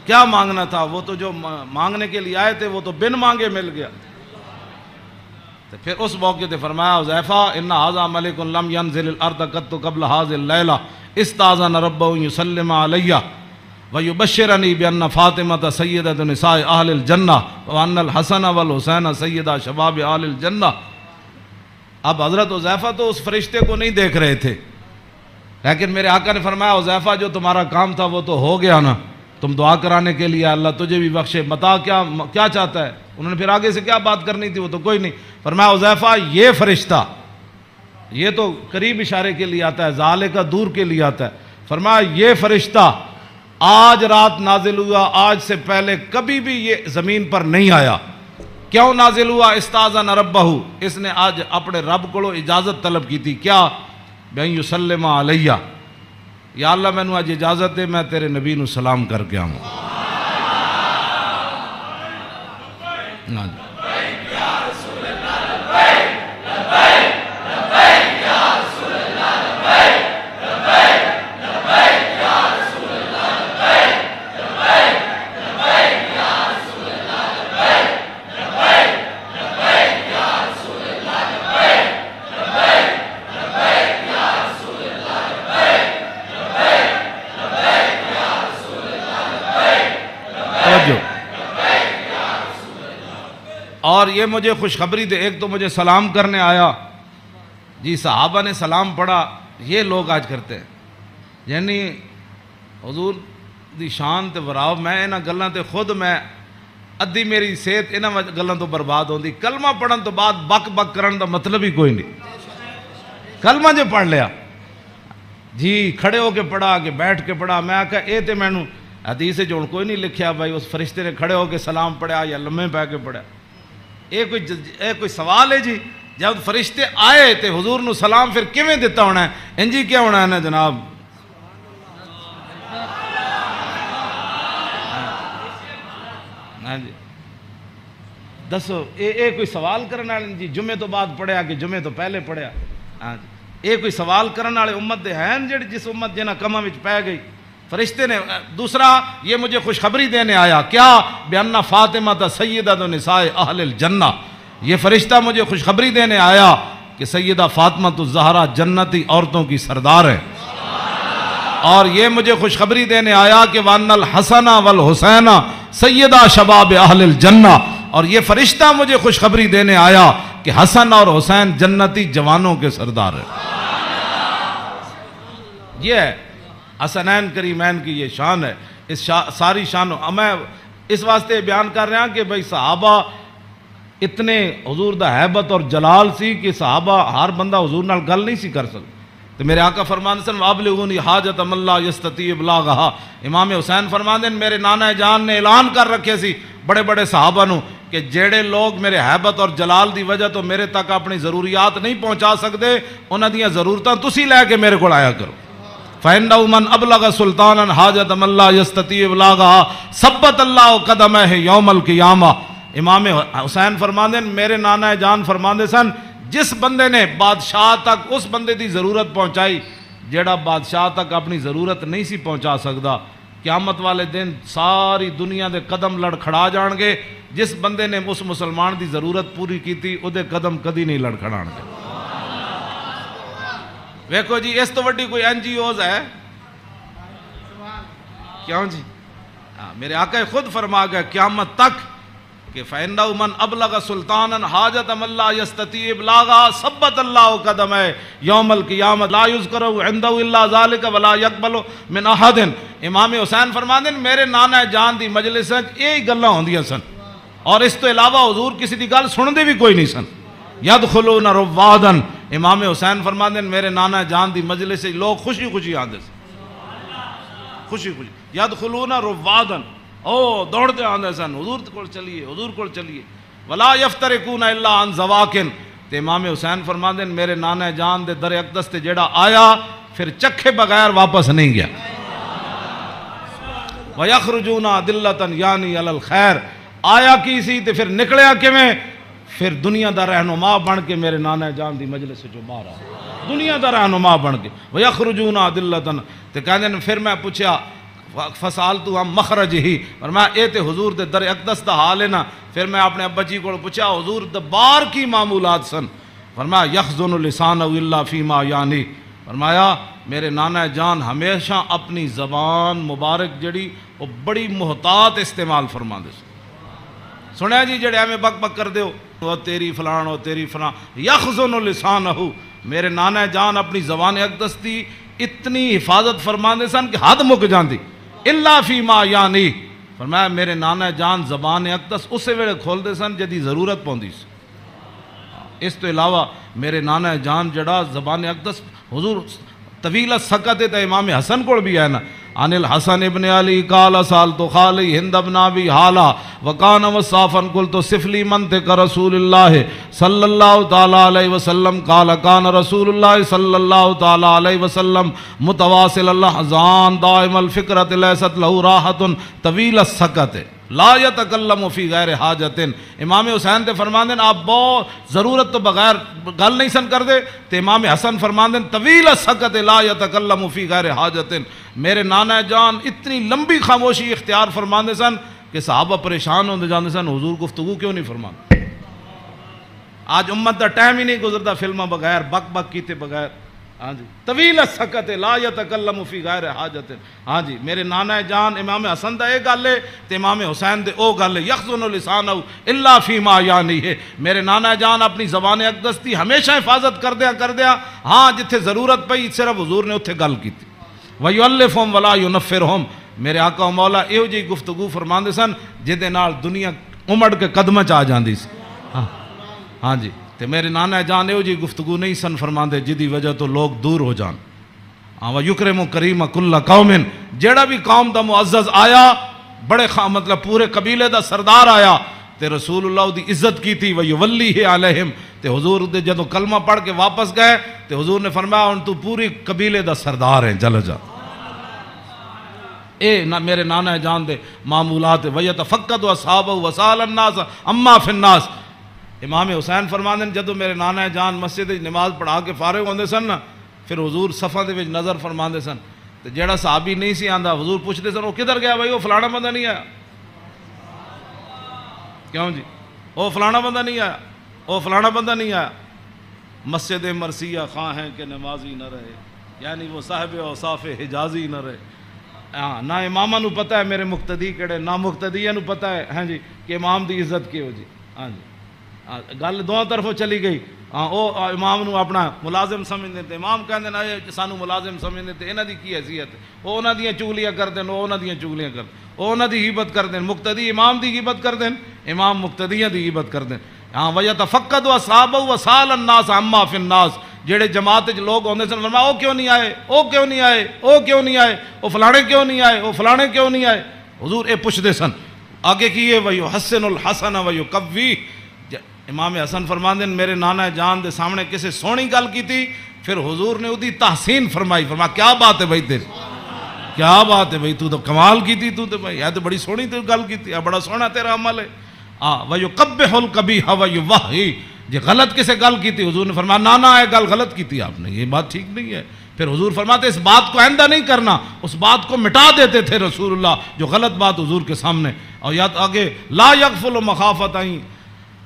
کیا مانگنا تھا، وہ تو جو مانگنے کے لیے آئے تھے وہ تو بن مانگے مل گیا. تو پھر اس موقع تے فرمایا حذیفہ ان ھذا ملک لم ينزل الارض قط قبل هذه الليلہ استاذن ربه يسلم علی ويبشرني بان فاطمة سیدۃ نساء اہل الجنہ وان الحسن والحسین سیدہ شباب اہل الجنہ۔ اب حضرت حذیفہ تو اس فرشتے کو نہیں دیکھ رہے تھے، لیکن میرے آقا نے فرمایا حذیفہ جو تمہارا کام تھا وہ تو ہو گیا نا، تم دعا کرانے کے لیے اللہ تجھے بھی بخشے، بتا کیا چاہتا ہے؟ انہوں نے پھر آگے سے کیا بات کرنی تھی، وہ تو کوئی نہیں۔ فرمایا حذیفہ یہ فرشتہ، یہ تو قریب اشارے کے لیے آتا ہے، ذالک کا دور کے لیے آتا ہے، فرمایا یہ فرشتہ آج رات نازل ہوا، آج سے پہلے کبھی بھی یہ زمین پر نہیں آیا۔ کیوں نازل ہوا؟ استاذن ربہ، اس نے آج اپنے رب کو اجازت طلب کی تھی، کیا؟ بین یسلم علیہ، یا اللہ میں نے آج اجازت ہے میں تیرے نبی نو سلام کر کے آؤں۔ اور یہ مجھے خوشخبری دے، ایک تو مجھے سلام کرنے آیا، جی صحابہ نے سلام پڑھا، یہ لوگ آج کرتے ہیں، یعنی حضور دی شان تے وراو، میں انہاں گلاں تے خود میں ادھی میری صحت انہاں گلاں تو برباد ہوندی۔ کلمہ پڑھن تو بعد بک بک کرن دا مطلب ہی کوئی نہیں، کلمہ جو پڑھ لیا جی کھڑے ہو کے پڑھا کہ بیٹھ کے پڑھا، میں آکھا اے تے مینوں حدیث جو کوئی نہیں لکھیا بھائی اس فرشتے نے کھڑے ہو کے سلام پڑھا یا لمحے پہ کے پڑھا، اے کوئی سوال ہے جی؟ جب فرشتے آئے تے حضور نو سلام پھر کیویں دیتا ہونا ہے؟ انجی کیا ہونا ہے نا جناب؟ جی دسو اے کوئی سوال کرنے والے جی جمعے تو بعد پڑھیا کہ جمعے تو پہلے پڑھیا؟ ہاں جی اے کوئی سوال کرنے والے امت دے ہیں جڑی جس امت جنہ کماں وچ پے گئی؟ فرشتے نے دوسرا یہ مجھے خوشخبری دینے آیا، کیا؟ بِأَنَّ فاطمة سیدۃ نساء اہل الجنہ، یہ فرشتہ مجھے خوشخبری دینے آیا کہ سیدہ فاطمہ الزہرا جنتی عورتوں کی سردار ہے، اور یہ مجھے خوشخبری دینے آیا کہ وَأَنَّ الْحَسَنَ وَالْحُسَيْنَ سیدہ شباب اہل الجنہ، اور یہ فرشتہ مجھے خوشخبری دینے آیا کہ حسن اور حسین جنتی جوانوں کے سردار ہے۔ یہ ہے حسنین کریمین کی یہ شان ہے، اس ساری شان میں اس واسطے بیان کر رہا ہوں کہ بھئی صحابہ اتنے حضور دا حیبت اور جلال سی کہ صحابہ ہر بندہ حضور نال گل نہیں سی کر سکتا۔ تو میرے آقا فرماندے سن وَأَبْلِغُونِي حَاجَةَ مَن لَّا يَسْتَطِيعُ إِبْلَاغَهَا، امام حسین فرماندے میرے نانا جان نے اعلان کر رکھے سی بڑے بڑے صحابہ نو کہ جیڑے لوگ میرے حیبت اور جلال دی وجہ تو میرے تک اپنی ضروریات نہیں پہنچا سکتے، انہاں دیاں ضرورتاں تسی لے کے میرے کو آیا کرو۔ فَإِنَّهُ مَنْ أَبْلَغَ سُلْطَانًا حَاجَةَ مَن لَّا يَسْتَطِيعُ إِبْلَاغَهَا ثَبَّتَ اللَّهُ قَدَمَيْهِ يَوْمَ الْقِيَامَةِ۔ امام حسین فرماندے میرے نانا جان فرماندے سن جس بندے نے بادشاہ تک اس بندے دی ضرورت پہنچائی جیڑا بادشاہ تک اپنی ضرورت نہیں سی پہنچا سکدا، قیامت والے دن ساری دنیا دے قدم لڑکھڑا جان گے، جس بندے نے اس مسلمان دی ضرورت پوری کی تھی او دے قدم کدی نہیں لڑکھڑان گے۔ ویکھو جی اس تو وڈی کوئی این جی اوز ہے کیوں جی؟ میرے آقا خود فرما گیا قیامت تک کہ فَإِنَّهُ مَنْ أَبْلَغَ سُلْطَانًا حَاجَةَ مَن لَّا يَسْتَطِيعُ إِبْلَاغَهَا ثَبَّتَ اللَّهُ قَدَمَيْهِ يَوْمَ الْقِيَامَةِ لَا يُذْكَرُ عِندَهُ إِلَّا ذَلِكَ وَلَا يَقْبَلُ مِنْ أَحَدٍ۔ امام حسین فرماندے میرے نانا جان دی مجلس وچ یہی گلاں ہوندیاں سن، اور اس تو علاوہ حضور کسی دی گل سندے بھی کوئی نہیں سن۔ یدخلون روادن، امام حسین فرماندے میرے نانا جان دی مجلس سے لوگ خوشی خوشی آندے سن، خوشی خوشی یدخلون روادن، او دوڑتے آندے سن حضور کول چلیے، حضور کول چلیے۔ ولا یفترقون الا عن زواکن، تے امام حسین فرماندے میرے نانا جان دے در اقدس تے جیڑا آیا پھر چکھے بغیر واپس نہیں گیا۔ وَيَخْرُجُونَ عَدِلَّةً یعنی علی الخیر، آیا کی سی تے پھر نکلیا کیویں؟ پھر دنیا دا رہنما بن کے میرے نانا جان دی مجلس جو باہر آیا، دنیا دا رہنما بن کے۔ وَيَخْرُجُونَ عَدِلَّةً، تے کہندے پھر میں پوچھیا فسالتو ہم مخرج ہی، فرمایا اے تے حضور دے در اقدس دا حال ہے نا۔ پھر میں اپنے ابا جی کو پوچھا حضور دا بار کی معمولات سن؟ فرمایا یخزن لسانہ الا فیما یعنی، فرمایا میرے نانا جان ہمیشہ اپنی زبان مبارک جڑی وہ بڑی محتاط استعمال فرما دے سنیا جی، جڑے ہمیں بک بک کر دیو وہ تیری فلان وہ تیری فلان، یخزن لسانہ، میرے نانا جان اپنی زبان اقدس دی اتنی حفاظت فرما دے سن کہ حد مک جاندی، الا فیما یعنی، فرمایا میرے نانا جان زبان اقدس اسے ویلے کھول دے سن جدی ضرورت پوندی سی۔ اس تو علاوہ میرے نانا جان جڑا زبان اقدس حضور طویل سکت تا امام حسن کو بھی ہے نا، عن الحسن ابن علی قال سالت خالی ہند ابن ابی حالا وکان وصافا قلت صف لی منطق رسول اللہ صلی اللہ تعالی علیہ وسلم قال کان رسول اللہ صلی اللہ تعالی علیہ وسلم متواصل الاحزان دائم الفکرت لیست لہو راحت طویل السکت لا یتکلم فی غیر حاجت۔ امام حسین تے فرماندے آپ بہت ضرورت تو بغیر گل نہیں سن کر دے، تے امام حسن فرماندے طویل السکت لا یتکلم فی غیر حاجت، میرے نانا جان اتنی لمبی خاموشی اختیار فرماندے سن کہ صحابہ پریشان ہوندے جاندے سن حضور گفتگو کیوں نہیں فرماندے۔ آج امت دا ٹائم ہی نہیں گزرتا فلمہ بغیر بک بک کیتے بغیر، ہاں جی طویل السکت لا یتکلم فی غیر حاجت۔ ہاں جی میرے نانا جان امام حسن دا ایک گل ہے تے امام حسین دے او گل ہے، یخزن لسانہ الا فیما یعنی ہے، میرے نانا جان اپنی زبان اقدس دی ہمیشہ حفاظت کر دیا، ہاں جتھے ضرورت پئی صرف حضور نے اتھے گل کیتی۔ وَيُؤَلِّفُهُمْ وَلَا يُنَفِّرُهُمْ، میرے آقا و مولا ایہو جی گفتگو فرماندے سن جہدے نال دنیا امڑ کے قدمہ چ آ جاندی سی۔ ہاں جی تے میرے نانا جان ایہو جی گفتگو نہیں سن فرماندے جدی وجہ تو لوگ دور ہو جان۔ وَيُكْرِمُ كَرِيمَ كُلَّ قَوْمٍ، جیڑا بھی قوم دا معزز آیا بڑے مطلب پورے قبیلے دا سردار آیا تے رسول اللہ دی عزت کی تھی، وَيُوَلِّهِ عَلَيْهِمْ، تے حضور دے جدو کلمہ پڑھ کے واپس گئے تے حضور نے فرمایا ان تو پوری قبیلے دا سردار ہیں، چل جا۔ اے میرے نانا جان دے معمولات وَيَتَفَقَّدُ أَصْحَابَهُ وَسَأَلَ النَّاسَ عَمَّا فِي النَّاسِ۔ امام حسین فرماندے جدو میرے نانا جان مسجد نماز پڑھا کے فارغ ہوندے سن نا، پھر حضور صفاں دے وچ نظر فرماندے سن تے جیڑا صحابی نہیں سی آندا حضور پوچھتے سن وہ کدھر گیا بھائی، وہ فلانا بندہ نہیں آیا، کیوں جی وہ فلانا بندہ نہیں آیا، وہ فلانا بندہ نہیں آیا۔ مسجد مرثیہ خواہ ہیں کہ نمازی نہ رہے، یعنی وہ صاحب اوصاف حجازی نہ رہے۔ ہاں نہ امامہ نو پتہ ہے میرے مقتدی کیڑے، نہ مقتدیہ نو پتہ ہے ہاں جی کہ امام دی عزت کی ہو جی۔ ہاں جی گل دو طرفوں چلی گئی، ہاں او امام نو اپنا ملازم سمجھتے تھے، امام کہندے نا سانو ملازم سمجھتے تھے، انہاں دی کی حیثیت ہے، وہ انہاں دیاں چگلیاں کردے وہ انہاں دیاں چگلیاں کردے، وہ انہاں دی غیبت کردے، مقتدی امام دی غیبت کردے، امام مقتدیاں دی غیبت کردے۔ ہاں وَيَتَفَقَّدُ أَصْحَابَهُ وَسَأَلَ النَّاسَ عَمَّا فِي النَّاسِ، جڑے جماعت وچ لوگ ہوندے سن فرمایا او کیوں نہیں آئے، او کیوں نہیں آئے، او کیوں نہیں آئے، او فلانے کیوں نہیں آئے، او فلانے کیوں نہیں آئے، حضور اے پوچھدے سن۔ آگے کیے وَيُحَسِّنُ الْحَسَنَ وَيُقَوِّيهِ، امام حسن فرماندے میرے نانا جان دے سامنے کسی سونی گل کی تھی، پھر حضور نے اودی تحسین فرمائی، فرمایا کیا بات ہے بھائی تیری، کیا بات ہے بھائی تو کمال کی تھی، تو بھائی یہ تو بڑی سونی تو گل کی تھی، بڑا سونا تیرا عمل ہے۔ وَيُقَبِّحُ الْقَبِيحَ وَيُوَحِّي، جی غلط کسے گل کی تھی حضور نے فرمایا نانا ہے گل غلط کی تھی آپ نے، یہ بات ٹھیک نہیں ہے۔ پھر حضور فرماتے اس بات کو آئندہ نہیں کرنا، اس بات کو مٹا دیتے تھے رسول اللہ جو غلط بات حضور کے سامنے۔ اور یاد آگے لا یغفل مخافت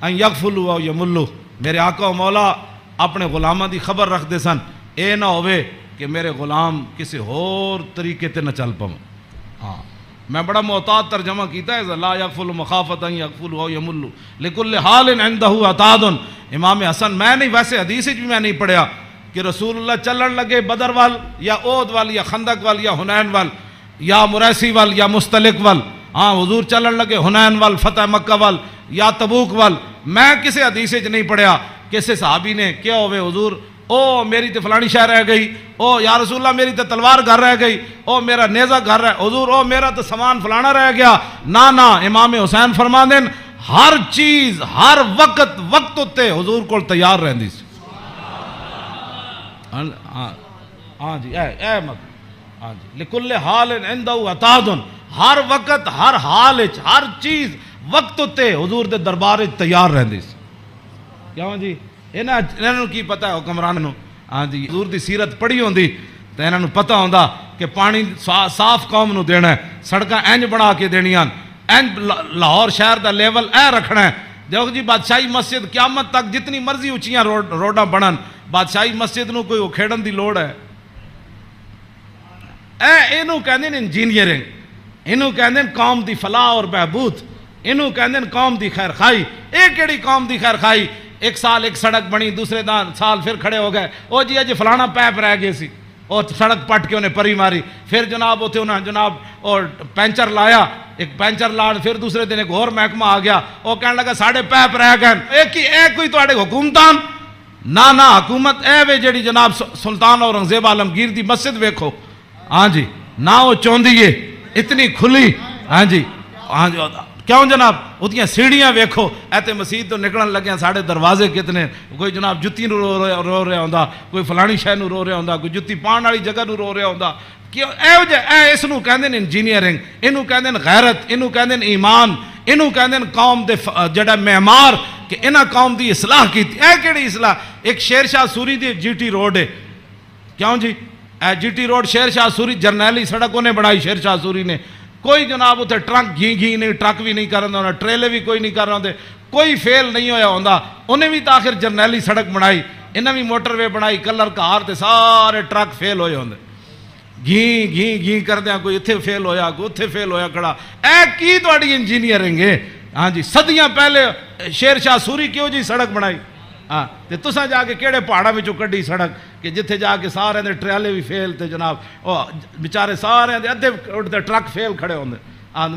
ان یغفلوا او یملوا، میرے آقا و مولا اپنے غلامہ دی خبر رکھ دے سن، اے نہ ہوئے کہ میرے غلام کسی اور طریقے تے نہ چل پاؤں۔ ہاں میں بڑا محتاط ترجمہ کیتا ہے، لا یغفل مخافت ان یغفلوا او یملوا لکل حال عندہ عتاد۔ امام حسن میں نہیں، ویسے حدیث بھی میں نہیں پڑھیا کہ رسول اللہ چلن لگے بدر وال یا احد وال یا خندق وال یا حنین وال یا مریسی وال یا مستلق وال، ہاں حضور چلن لگے حنین وال فتح مکہ وال یا تبوک وال، میں کسی حدیث نہیں پڑھیا کسی صحابی نے کیا ہوئے حضور او میری تے فلانی شہر رہ گئی، او یا رسول اللہ میری تے تلوار گھر رہ گئی، او میرا نیزہ گھر رہ حضور، او میرا تے سامان فلانا رہ گیا، نا امام حسین فرما دین ہر چیز ہر وقت وقت تے حضور کو تیار رہندی سی۔ ہاں جی اے مت ہاں جی لکل حال عندہ عتاد، ہر وقت ہر حال ہر چیز وقت تے حضور دے دربار تیار رہندی سی۔ کیوں جی انہاں کی پتہ ہے حکمران نو، ہاں جی حضور دی سیرت پڑھی ہوندی تو انہوں پتہ ہوندا کہ پانی صاف قوم نو دینا ہے، سڑکاں انج بنا کے دینیاں، انج لاہور شہر دا لیول اے رکھنا ہے۔ دیکھو جی بادشاہی مسجد قیامت تک جتنی مرضی اچھیاں روڈاں بنن، بادشاہی مسجد نو کوئی کھیڑن دی لوڑ ہے؟ اینو کہندے نے انجینئرنگ، اینو کہندے نے قوم دی فلاح اور بہبود، اینو کہندے نے قوم دی خیر خائی۔ ایک کیڑی قوم دی خیر خائی؟ ایک سال ایک سڑک بنی، دوسرے سال پھر کھڑے ہو گئے، او جی اج فلانا پیپ رہ گئے سی، اور سڑک پٹ کے انہیں پری ماری، پھر جناب اتنے انہیں جناب اور پینچر لایا، ایک پینچر لاڑ، پھر دوسرے دن ایک اور محکمہ آ گیا، وہ کہنے لگا ساڑھے پیپ رہ گئے۔ ایک کوئی تواڈے حکومتان نہ حکومت اے وے جڑی جناب سلطان اورنگزیب عالمگیر دی مسجد ویکھو، ہاں جی نہ وہ چوندی ہے اتنی کھلی، ہاں جی کیوں جناب اتنی سیڑھیاں ویکھو، ایتے مسجد تو نکلن لگے ساڑھے دروازے کتنے، کوئی جناب جتی نو رو رہا ہوندا، کوئی فلانی شے نو رو رہا ہوندا، کوئی جتی پان والی جگہ نو رو رہا ہوندا۔ کیوں اس نو کہندے نے انجینئرنگ، اینو کہندے نے غیرت، اینو کہندے نے ایمان، اینو کہندے نے قوم دے جڑا معمار کہ انہاں قوم دی اصلاح کیتی۔ اے کیڑی اصلاح؟ ایک شیر شاہ سوری دی جی ٹی روڈ ہے، کیوں جی اے جی ٹی روڈ شیر شاہ سوری جرنیلی سڑک انہیں بنائی شیر شاہ سوری نے، کوئی جناب اتنے ٹرک گھی نہیں، ٹرک بھی نہیں کر رہا ہوں، ٹریلے بھی کوئی نہیں کر رہا ہوں، کوئی فیل نہیں ہویا ہوندا، انہیں بھی تاخر جرنیلی سڑک بنائی، انہیں بھی موٹر وے بنائی، کلر کار تے سارے ٹرک فیل ہوئے ہوندے، گھی کر دیا، کوئی اتھے فیل ہویا، کوئی اتھے فیل ہویا کھڑا۔ اے کی تواڈی انجینئرنگ ہے؟ ہاں جی صدیاں پہلے شیر شاہ سوری کیوں جی سڑک بنائی؟ ہاں تے تساں جا کے کیڑے پہاڑاں وچوں کڈی سڑک کہ جتھے جا کے سارے دے ٹریلے بھی فیل تے جناب او بیچارے سارے دے ادھے اٹھتے ٹرک فیل کھڑے ہوندے۔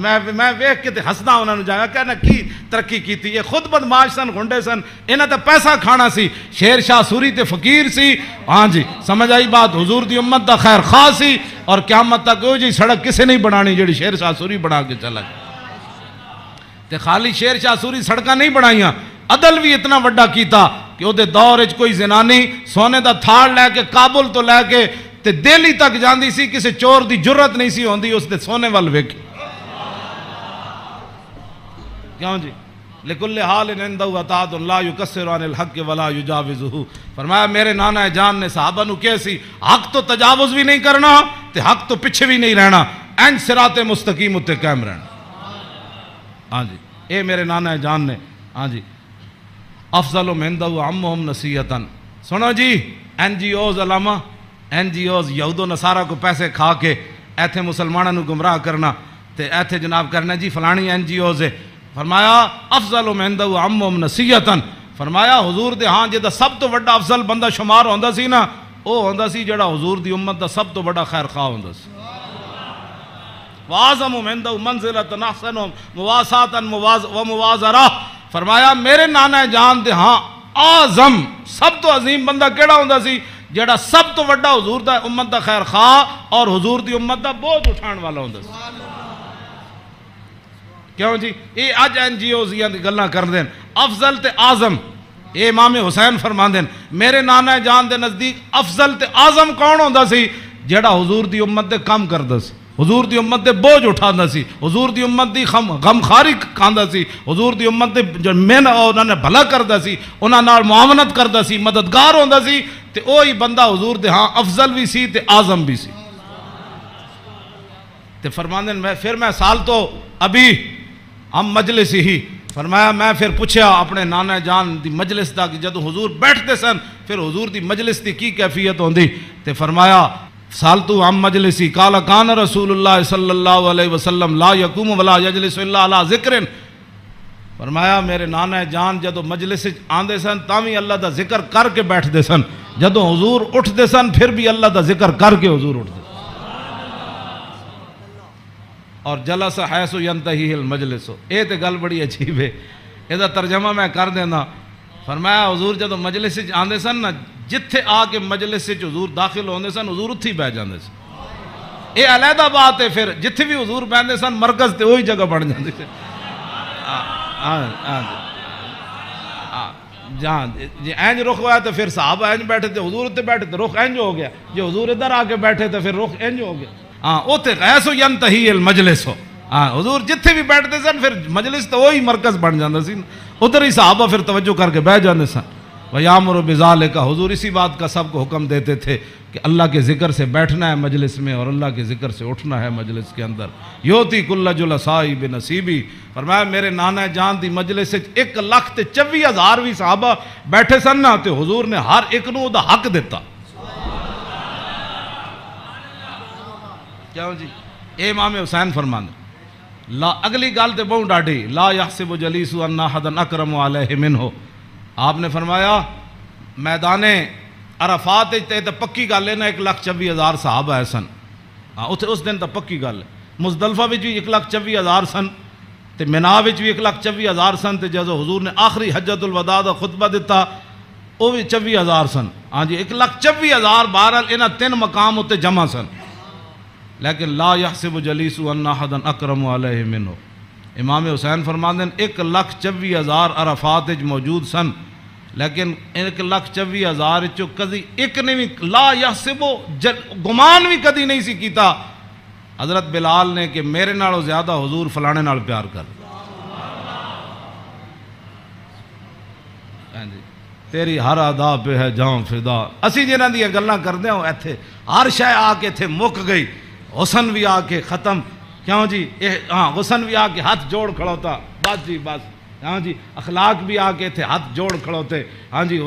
میں ویکھ کے تے ہسدا انہاں نوں جا کے کہنا کی ترقی کیتی، یہ خود بدماش سن، گنڈے سن، انہاں تے پیسہ کھانا سی۔ شیر شاہ سوری تے فقیر سی، ہاں جی سمجھ آئی بات، حضور دی امت دا خیر خواہ سی، اور قیامت تک او جی سڑک کسے نہیں بنانی جڑی شیر شاہ سوری بنا کے چلا گیا۔ تے خالی شیر شاہ سوری سڑکاں نہیں بنائیاں، عدل بھی اتنا وڈا کیتا کہ وہ دور اچ کوئی زنانی سونے دا تھاڑ لے کے کابل تو لے کے تے دہلی تک جاندی سی، کسی چور دی جرت نہیں سی ہوندی اس دے سونے وال ویکھی۔ کیوں جی لکل حال عندہ اطاعت لا یکسر عن الحق ولا یجاوزہ۔ فرمایا میرے نانا جان نے صحابہ نو کیسی حق تو تجاوز بھی نہیں کرنا تے حق تو پیچھے بھی نہیں رہنا، این صراط مستقیم اتے قائم رہنا۔ ہاں جی اے میرے نانا جان نے، ہاں جی افضل عندہ عمہم نصیحتاً۔ سنو جی این جی اوز علامہ، این جی اوز یہود و نصارہ کو پیسے کھا کے ایتھے مسلمانوں نو گمراہ کرنا تے ایتھے جناب کرنا جی فلانی این جی اوز ہے۔ فرمایا افضل عندہ عمہم نصیحتاً، فرمایا حضور دے ہاں جے دا سب تو بڑا افضل بندہ شمار ہوندا سی نا، او ہوندا سی جڑا حضور دی امت دا سب تو بڑا خیر خواہ ہوندا سی۔ وَعَظَمُ عِنْدَهُ مَنْزِلَةً أَحْسَنُهُمْ مُوَاسَاةً وَمُوَازَرَةً۔ فرمایا میرے نانا جان دے ہاں اعظم سب تو عظیم بندہ کیڑا ہوندا سی؟ جڑا سب تو بڑا حضور دا امت دا خیر خواہ اور حضور دی امت دا بوجھ اٹھان والا ہوندا سی۔ کیوں جی یہ اج این جی اوز دی گلاں کردے افضل تے اعظم، اے امام حسین فرماندے میرے نانا جان دے نزدیک افضل تے اعظم کون ہوندا سی؟ جڑا حضور دی امت دے کام کردا سی، حضور دی امت دے بوجھ اٹھاندا سی، حضور دی امت دی غمخاری کھاندا سی، حضور دی امت دے جو من انہاں نے بھلا کردا سی، انہاں نال معاونت کردا سی، مددگار ہوندا سی، تے اوہی بندہ حضور دے ہاں افضل بھی سی تے اعظم بھی سی۔ تے فرماندے میں سال تو ابھی ہم مجلس ہی، فرمایا میں پھر پوچھیا اپنے نانا جان دی مجلس دا کہ جدو حضور بیٹھتے سن پھر حضور دی مجلس دی کی کیفیت ہوندی، تے فرمایا سالتو عن مجلسی قال کان رسول اللہ صلی اللہ علیہ وسلم لا یقوم ولا یجلس الا علی ذکر۔ فرمایا میرے نانا جان جدو مجلس آندے سن تاوی اللہ دا ذکر کر کے بیٹھ دے سن، جدو حضور اٹھ دے سن پھر بھی اللہ دا ذکر کر کے حضور اٹھ دے۔ اور جلس حیث ینتہی المجلس، اے تے گل بڑی عجیب ہے، اے دا ترجمہ میں کر دینا۔ فرمایا حضور جدو مجلس آندے سن نا جتھے آ کے مجلس سے حضور داخل ہوندے سن حضور اتھی بہ جاندے سن۔ اے علیحدہ بات ہے، پھر جتھے بھی حضور بیٹھتے سن مرکز تے وہی جگہ بن جاندی سی۔ جہاں جی اینج رخ ہوا تو پھر صحابہ اینج بیٹھے تھے، حضور اتنے بیٹھے تو رخ اینج ہو گیا، جی حضور ادھر آ کے بیٹھے تو پھر رخ اینج ہو گیا۔ ہاں اوتے غیث ینتہی المجلس ہو، ہاں حضور جتھے بھی بیٹھتے سن پھر مجلس تو وہی مرکز بن جاندہ سی، ادھر ہی صحابہ پھر توجہ کر کے بیٹھ جاندے سن۔ وَيَأْمُرُ بِذَلِكَ، حضور اسی بات کا سب کو حکم دیتے تھے کہ اللہ کے ذکر سے بیٹھنا ہے مجلس میں اور اللہ کے ذکر سے اٹھنا ہے مجلس کے اندر. یوتی کل جلسائی بنصیبی، فرمایا میرے نانا جان دی مجلس 1,24,000 بھی صحابہ بیٹھے سن نہ تے حضور نے ہر ایک نو دا حق دیتا. کیوں جی؟ اے امام حسین فرمانے لا، اگلی گال تے بہت ڈاڑی، لا یحسب جلیس ان احد اکرم علیہ منہ. آپ نے فرمایا میدان عرفات تے پکی گل ہے نا 1,24,000 صحابہ ہے سن. ہاں اس دن تو پکی گل ہے. مزدلفہ وچ بھی 1,24,000 سن تے مینا وچ بھی 1,24,000 سن تے جدو حضور نے آخری حجۃ الوداع دا خطبہ دیتا وہ بھی 24,000 سن. ہاں جی 1,24,000 بہرحال انہاں 3 مقام اتنے جمع سن. لیکن لا یحسب جلیس ان احد اکرم علیہ منہ. امام حسین فرماندے ہیں 1,24,000 عرفات وچ موجود سن، لیکن 1,24,000 چو کدی ایک نے بھی لا یحسب گمان بھی کدی نہیں سی کیتا حضرت بلال نے کہ میرے نالوں زیادہ حضور فلانے نال پیار کر. تیری ہر ادا پہ ہے جاں فدا. اسی جنہاں دی گلاں کردے ہوں ایتھے ہر شے آ کے ایتھے مک گئی. حسن بھی آ کے ختم. کیوں جی؟ ہاں حسن بھی آ کے ہاتھ جوڑ کھڑوتا، بس جی بس. ہاں جی اخلاق بھی آ کے تھے ہاتھ جوڑ کھڑوتے. ہاں جی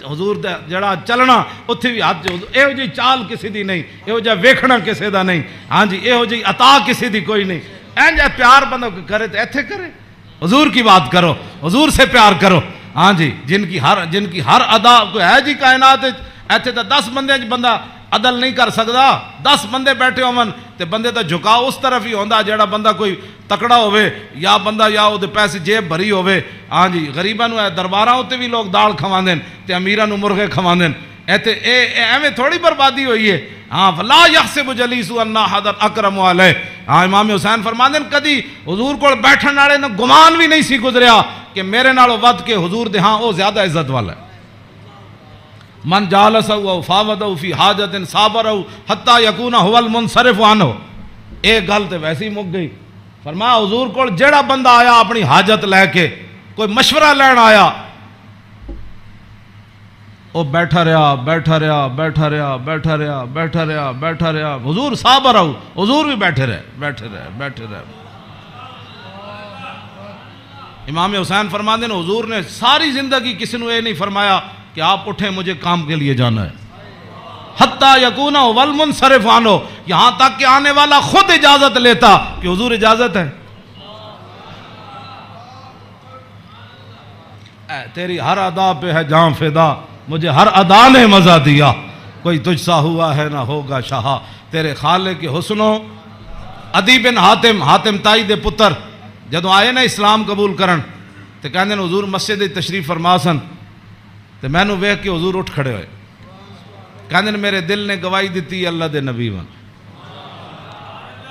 حضور دا جڑا چلنا اتھے بھی ہاتھ جوڑ. یہو جی چال کسی دی نہیں، یہو جا ویکھنا کسی دا نہیں. ہاں جی یہو جی عطا کسی دی کوئی نہیں. این جا پیار بندہ کرے تو ایتھے کرے. حضور کی بات کرو، حضور سے پیار کرو. ہاں جی جن کی ہر ادا کوئی ہے جی کائنات ایتھے تو 10 بندے بندہ عدل نہیں کر سکتا. 10 بندے بیٹھے ہون تے بندے دا جھکاؤ اس طرف ہی ہوندا جیڑا بندہ کوئی تکڑا ہوئے یا بندہ یا وہ پیسے جیب بھری ہوئے. ہاں جی غریباں نو درباراں ہوتے بھی لوگ دال کھواندے تے امیراں نو مرغے کھواندے. ایتھے ایویں تھوڑی بربادی ہوئی ہے. ہاں فلا یحسب جلیس ان احد اکرم علیہ. ہاں امام حسین فرماندے کدی حضور کول بیٹھن والے نو گمان بھی نہیں سی گزریا کہ میرے نالوں ود کے حضور دے ہاں وہ زیادہ عزت والا ہے. من جالسہ او فاوضہ فی حاجت صابرہ حتی یکون هو المنصرف عنہ. ایک گل تے ویسے ہی مک گئی. فرمایا حضور کول جیڑا بندہ آیا اپنی حاجت لے کے کوئی مشورہ لین آیا وہ بیٹھا رہا بیٹھا رہا بیٹھا رہا بیٹھا رہا بیٹھا رہا بیٹھا رہا. حضور صابرہ، حضور بھی بیٹھے رہے بیٹھے رہے بیٹھے رہے. امام حسین فرماتے ہیں حضور نے ساری زندگی کسی نے یہ نہیں فرمایا کہ آپ اٹھیں مجھے کام کے لیے جانا ہے. حتیٰ یکون والمنصرف عنہ، یہاں تک کہ آنے والا خود اجازت لیتا کہ حضور اجازت ہے. اے تیری ہر ادا پہ ہے جاں فدا، مجھے ہر ادا نے مزہ دیا. کوئی تجھ سا ہوا ہے نہ ہوگا شاہ. تیرے خالق کے حسنوں. عدی بن حاتم تائی دے پتر جدو آئے نا اسلام قبول کرن تے کہندے نے حضور مسجد تشریف فرما سن تے میں نو ویکھ کے حضور اٹھ کھڑے ہوئے. کہندے نے میرے دل نے گواہی دیتی اللہ دے نبی ون.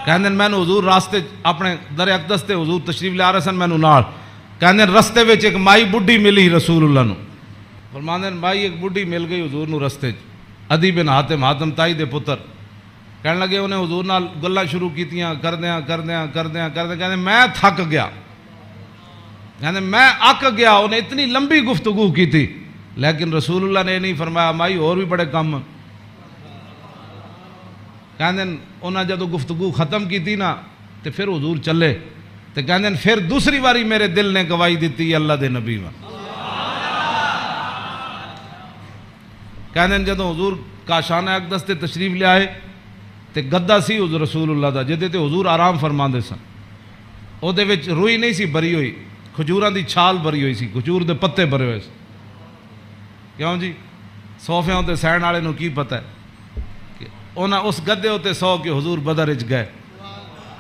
کہندے میں نو حضور راستے اپنے در اقدس تے حضور تشریف لے آ رہے سن میں نو نال. کہندے رستے وچ ایک مائی بڈھی ملی رسول اللہ نو. فرماندے مائی ایک بڈھی مل گئی حضور نو رستے. عدی بن حاتم تائی دے پتر کہنے لگے انہیں حضور نال گلاں شروع کیتیاں کردیاں کہنے میں تھک گیا. کہنے میں اک گیا. انہیں اتنی لمبی گفتگو کی تھی لیکن رسول اللہ نے نہیں فرمایا مائی اور بھی بڑے کم. کہنے انہیں جدو گفتگو ختم کی تھی نا تو پھر حضور چلے تو کہنے پھر دوسری باری میرے دل نے گواہی دیتی اللہ دے نبی میں. کہنے جدو حضور کاشانہ اقدس تے تشریف لے آئے تے گدہ سی حضور رسول اللہ دا جدے تے حضور آرام فرماندے سن. او دے وچ روئی نہیں سی بری ہوئی، کھجوراں دی چھال بری ہوئی سی، کھجور دے پتے بھرے ہوئے سی. کیوں جی صوفیاں تے سہن والے نو کی پتہ ہے کہ انہاں اس گدے ہوتے سو کے حضور بدر وچ گئے.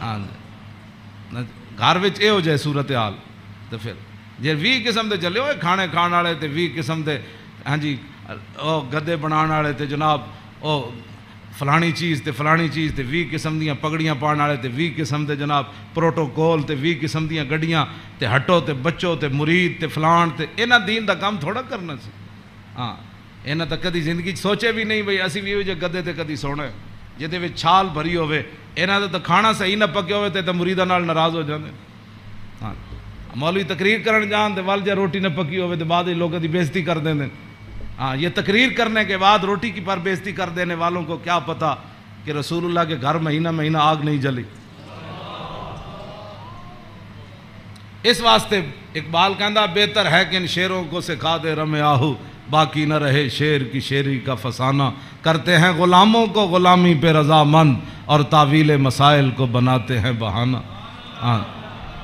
ہاں گھر وچ اے ہو جائے صورتحال تے پھر جے 20 قسم دے چلے ہوئے کھانے کھان والے تے 20 قسم دے ہاں جی او گدے بنان والے تے جناب او فلانی چیز تے فلانی چیز تے 20 قسم دیاں پگڑیاں پان والے تے 20 قسم دے جناب پروٹوکول تے 20 قسم دیاں گڈیاں تے ہٹو تے بچو تے مرید تے فلان تے انہاں دین دا کام تھوڑا کرنا سی. ہاں انہاں تا کدی زندگی سوچے بھی نہیں بھئی اسی بھی جے گدے تے کدی سونا جہدے وچ چھال بھری ہوے. انہاں دا تے کھانا صحیح نہ پکے ہوے تے مریداں نال ناراض ہو جاندے. ہاں مولوی تقریر کرن جان تے ول جے روٹی نہ پکی ہوے تے بعد وچ لوکاں دی بےزتی کر دیندے. ہاں یہ تقریر کرنے کے بعد روٹی کی پر بےزتی کر دینے والوں کو کیا پتا کہ رسول اللہ کے گھر مہینہ مہینہ آگ نہیں جلی. اس واسطے اقبال کہندہ بہتر ہے کہ ان شیروں کو سکھا دے رم آہو باقی نہ رہے شیر کی شیری کا فسانہ. کرتے ہیں غلاموں کو غلامی پہ رضا مند اور تعویل مسائل کو بناتے ہیں بہانہ.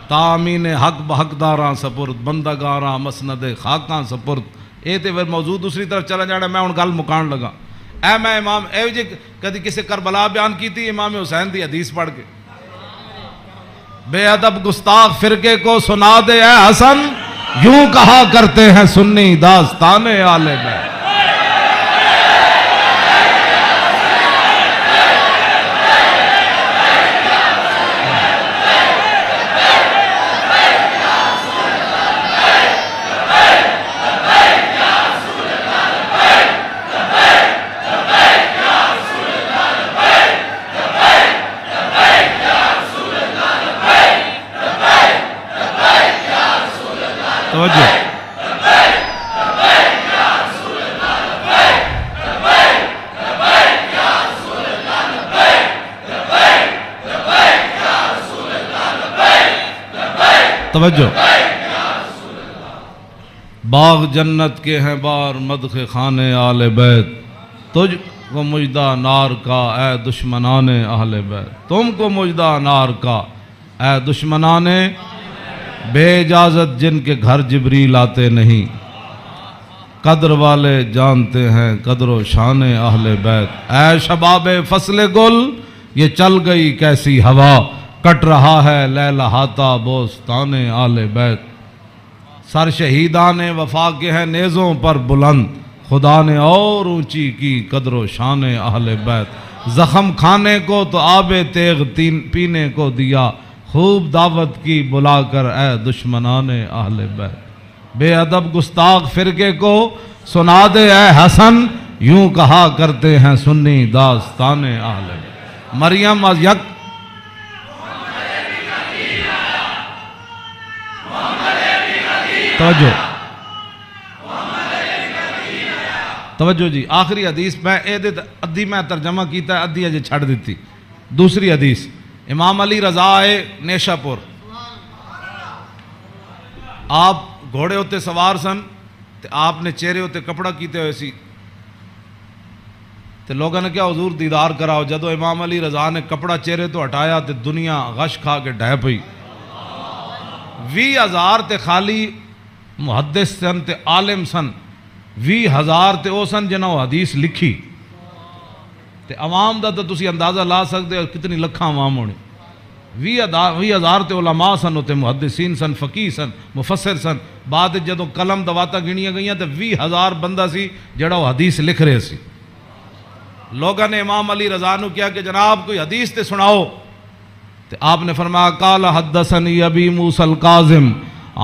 تامین حق بحقداراں سپرد بندگاراں مسند خاکاں سپرد. یہ تو موضوع دوسری طرف چلا جانا. میں ہوں گل مکان لگا. میں امام جی کدی کسی کربلا بیان کی تھی امام حسین دی حدیث پڑھ کے بے ادب گستاخ فرقے کو سنا دے اے حسن یوں کہا کرتے ہیں سنی داستان آل بیت. توجہ باغ جنت کے ہیں بار مدح خانے آل بیت. تجھ کو مجدہ نار کا اے دشمنان اہل بیت. تم کو مجدہ نار کا اے دشمنان بے اجازت جن کے گھر جبریل آتے نہیں. قدر والے جانتے ہیں قدر و شان اہل بیت. اے شباب فصل گل یہ چل گئی کیسی ہوا کٹ رہا ہے لہلہاتا بوستان آل بیت. سر شہیدان وفا کے ہیں نیزوں پر بلند خدا نے اور اونچی کی قدر و شان اہل بیت. زخم کھانے کو تو آب تیغ پینے کو دیا خوب دعوت کی بلا کر اے دشمنان اہل بیت. بے ادب گستاخ فرقے کو سنا دے اے حسن یوں کہا کرتے ہیں سنی داستان اہل بیت. مریم از یک توجہ جی آخری حدیث میں ادھی میں ترجمہ کیتا ہے ادھی اجے چھڑ دیتی. دوسری حدیث امام علی رضا آئے نیشہ پور. آپ گھوڑے ہوتے سوار سن تے آپ نے چہرے ہوتے کپڑا کیتے ہوئے سی تے لوگوں نے کیا حضور دیدار کراؤ. جدو امام علی رضا نے کپڑا چہرے تو ہٹایا تے دنیا غش کھا کے ڈھہ پئی. 20,000 تے خالی محدث سن تے عالم سن. 20,000 تے او سن جنہوں حدیث لکھی تے عوام دا تو تسی اندازہ لا سکتے ہو کتنی لکھاں عوام ہونے. 20,000 تے علماء سن ہوتے محدثین سن فقیہ سن مفسر سن. بعد جدوں قلم دواتا گنیاں گئیاں تے 20,000 بندہ سی جڑا وہ حدیث لکھ رہے سی. لوگوں نے امام علی رضا نو کیا کہ جناب کوئی حدیث تے سناؤ. تے آپ نے فرمایا قال حدثنی ابی موسیٰ القاظم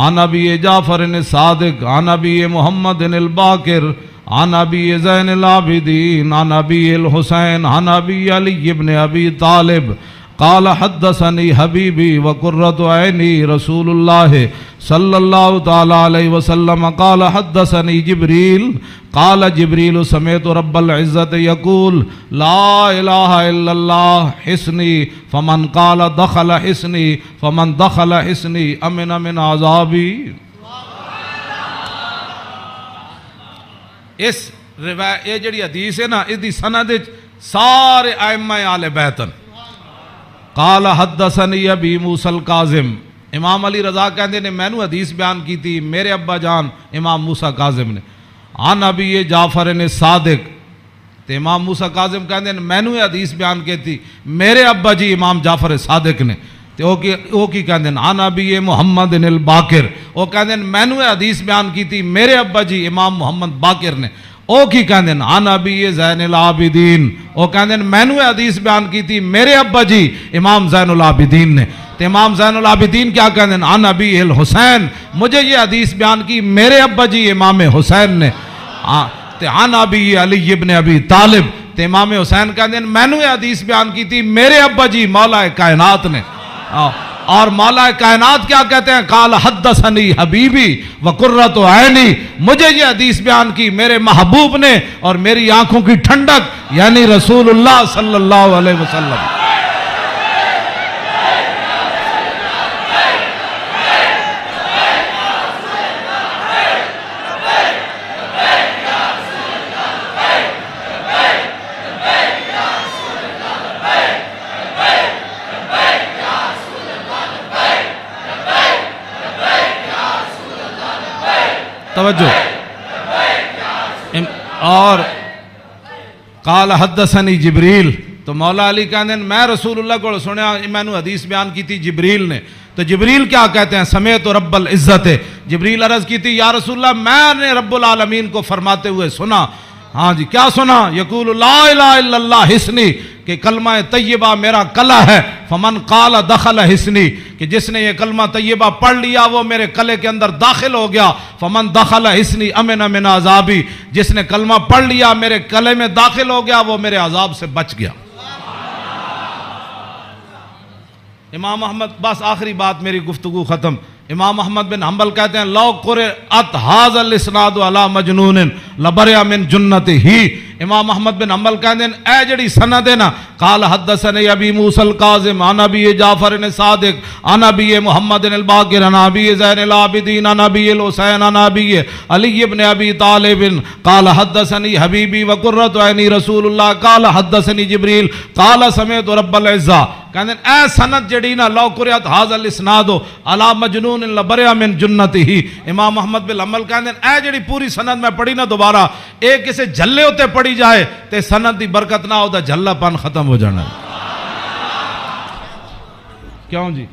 عن ابی جعفر الصادق عن ابی محمد الباقر عن ابی زین العابدین عن ابی الحسین عن ابی علی ابن ابی طالب قال حدثنی حبیبی وقرۃ عینی رسول اللہ صلی اللہ تعالی علیہ وسلم قال حدثنی جبریل قال جبریل سمعت رب العزت یقول لا الہ الا اللہ حسنی فمن قال دخل حسنی فمن دخل حسنی امن من عذابی. اس روایت یہ جڑی حدیث ہے نا اس دی سند سارے ائمہ آل بیت. قال حدثنی ابی موسیٰ القاظم امام علی رضا کہندے نے میں نو حدیث بیان کی تھی میرے ابا جان امام موسیٰ کاظم نے. عن ابی جعفر صادق تے امام موسیٰ کاظم کہندے نے میں نو حدیث بیان کی تھی میرے ابا جی امام جعفر صادق نے. تے او کی کہندے نے عن ابی محمد الباقر او کہندے نے میں نو حدیث بیان کی تھی میرے ابا جی امام محمد باقر نے. او کی کہندے ہیں عن ابی زین العابدین او کہندے ہیں میں نے حدیث بیان کی تھی میرے ابا جی امام زین العابدین نے. تو امام زین العابدین کیا کہندے ہیں عن ابی الحسین مجھے یہ حدیث بیان کی میرے ابا جی امام حسین نے. تو عن ابی علی ابن ابی طالب تو امام حسین کہندے ہیں میں نے حدیث بیان کی تھی میرے ابا جی مولا کائنات نے. اور مولا کائنات کیا کہتے ہیں؟ قال حدثنی حبیبی وقرۃ عینی، مجھے یہ حدیث بیان کی میرے محبوب نے اور میری آنکھوں کی ٹھنڈک یعنی رسول اللہ صلی اللہ علیہ وسلم۔ توجہ، اور قال حدثنی جبریل، تو مولا علی کہتے ہیں میں رسول اللہ کو سنیا، میں نے حدیث بیان کی تھی جبریل نے، تو جبریل کیا کہتے ہیں؟ سمیت رب العزت، جبریل عرض کی تھی یا رسول اللہ میں نے رب العالمین کو فرماتے ہوئے سنا۔ ہاں جی، کیا سنا؟ یقول لا الہ الا اللہ حسنی، کہ کلمہ طیبہ میرا کلہ ہے، فمن قال دخل حسنی، کہ جس نے یہ کلمہ طیبہ پڑھ لیا وہ میرے کلے کے اندر داخل ہو گیا، فمن دخل حسنی امن من عذابی، جس نے کلمہ پڑھ لیا میرے کلے میں داخل ہو گیا وہ میرے عذاب سے بچ گیا۔ امام احمد، بس آخری بات میری گفتگو ختم، امام احمد بن حنبل کہتے ہیں لو قرأت ھذا الاسناد علی مجنون لبرئ من جنتہ، امام احمد بن حنبل کہتے ہیں اے جڑی سند ہے نا، قال حدثنی ابی موسیٰ الکاظم عن ابی جعفر صادق عن ابی محمد الباقر عن ابی زین العابدین عن ابی الحسین عن ابی علی بن ابی طالب قال حدثنی حبیبی وقرۃ عینی رسول اللہ قال حدثنی جبریل قال سمعت رب العزہ، کہتے ہیں اے سند جڑی نا لو قرأت ھذا الاسناد علی مجنون لبرئ من جنتہ، امام احمد بن حنبل کہتے ہیں اے جڑی پوری سند میں پڑھی نا دوبارہ ایک کسے جھلے ہوتے پڑھی جائے تے سند دی برکت نہ ہوتا، جھلا پن ختم ہو جانا ہے۔ کیوں جی؟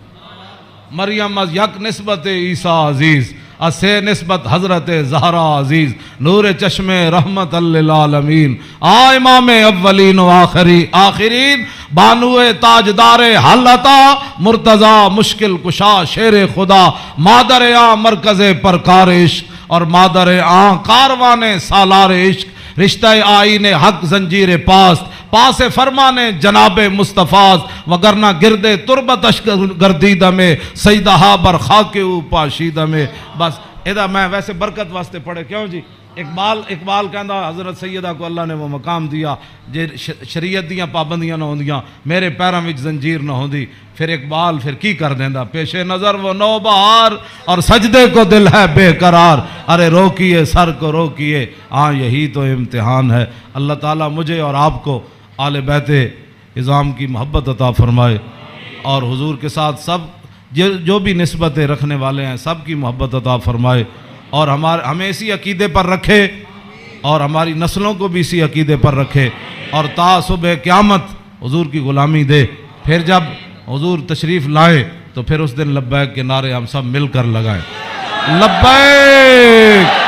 مریم از یک نسبت عیسیٰ عزیز، اسے نسبت حضرت زہرا عزیز، نور چشم رحمت للعالمین، امام اولین و آخرین، بانو تاجدار حالتا مرتضی مشکل کشا شیر خدا، مادر مرکز پرکار عشق اور مادر کاروان سالار عشق، رشتہ آئین حق زنجیر پاس فرمان جناب مصطفیٰ، وگرنہ گردے تربتش گردیدہ میں سیدہا بر خاک او پاشیدہ میں۔ بس ادا میں ویسے برکت واسطے پڑھے، کیوں جی؟ اقبال کہندا حضرت سیدہ کو اللہ نے وہ مقام دیا جے شریعت دیاں پابندیاں نہ ہوندیاں میرے پیراں وچ زنجیر نہ ہوندی، پھر اقبال پھر کی کر دیندا، پیش نظر وہ نو بہار اور سجدے کو دل ہے بے قرار، ارے روکیے سر کو روکیے، ہاں یہی تو امتحان ہے۔ اللہ تعالیٰ مجھے اور آپ کو آل بیت اعظام کی محبت عطا فرمائے، اور حضور کے ساتھ سب جو بھی نسبتیں رکھنے والے ہیں سب کی محبت عطا فرمائے، اور ہمیں اسی عقیدے پر رکھے اور ہماری نسلوں کو بھی اسی عقیدے پر رکھے، اور تا صبح قیامت حضور کی غلامی دے۔ پھر جب حضور تشریف لائے تو پھر اس دن لبیک کے نعرے ہم سب مل کر لگائیں، لبیک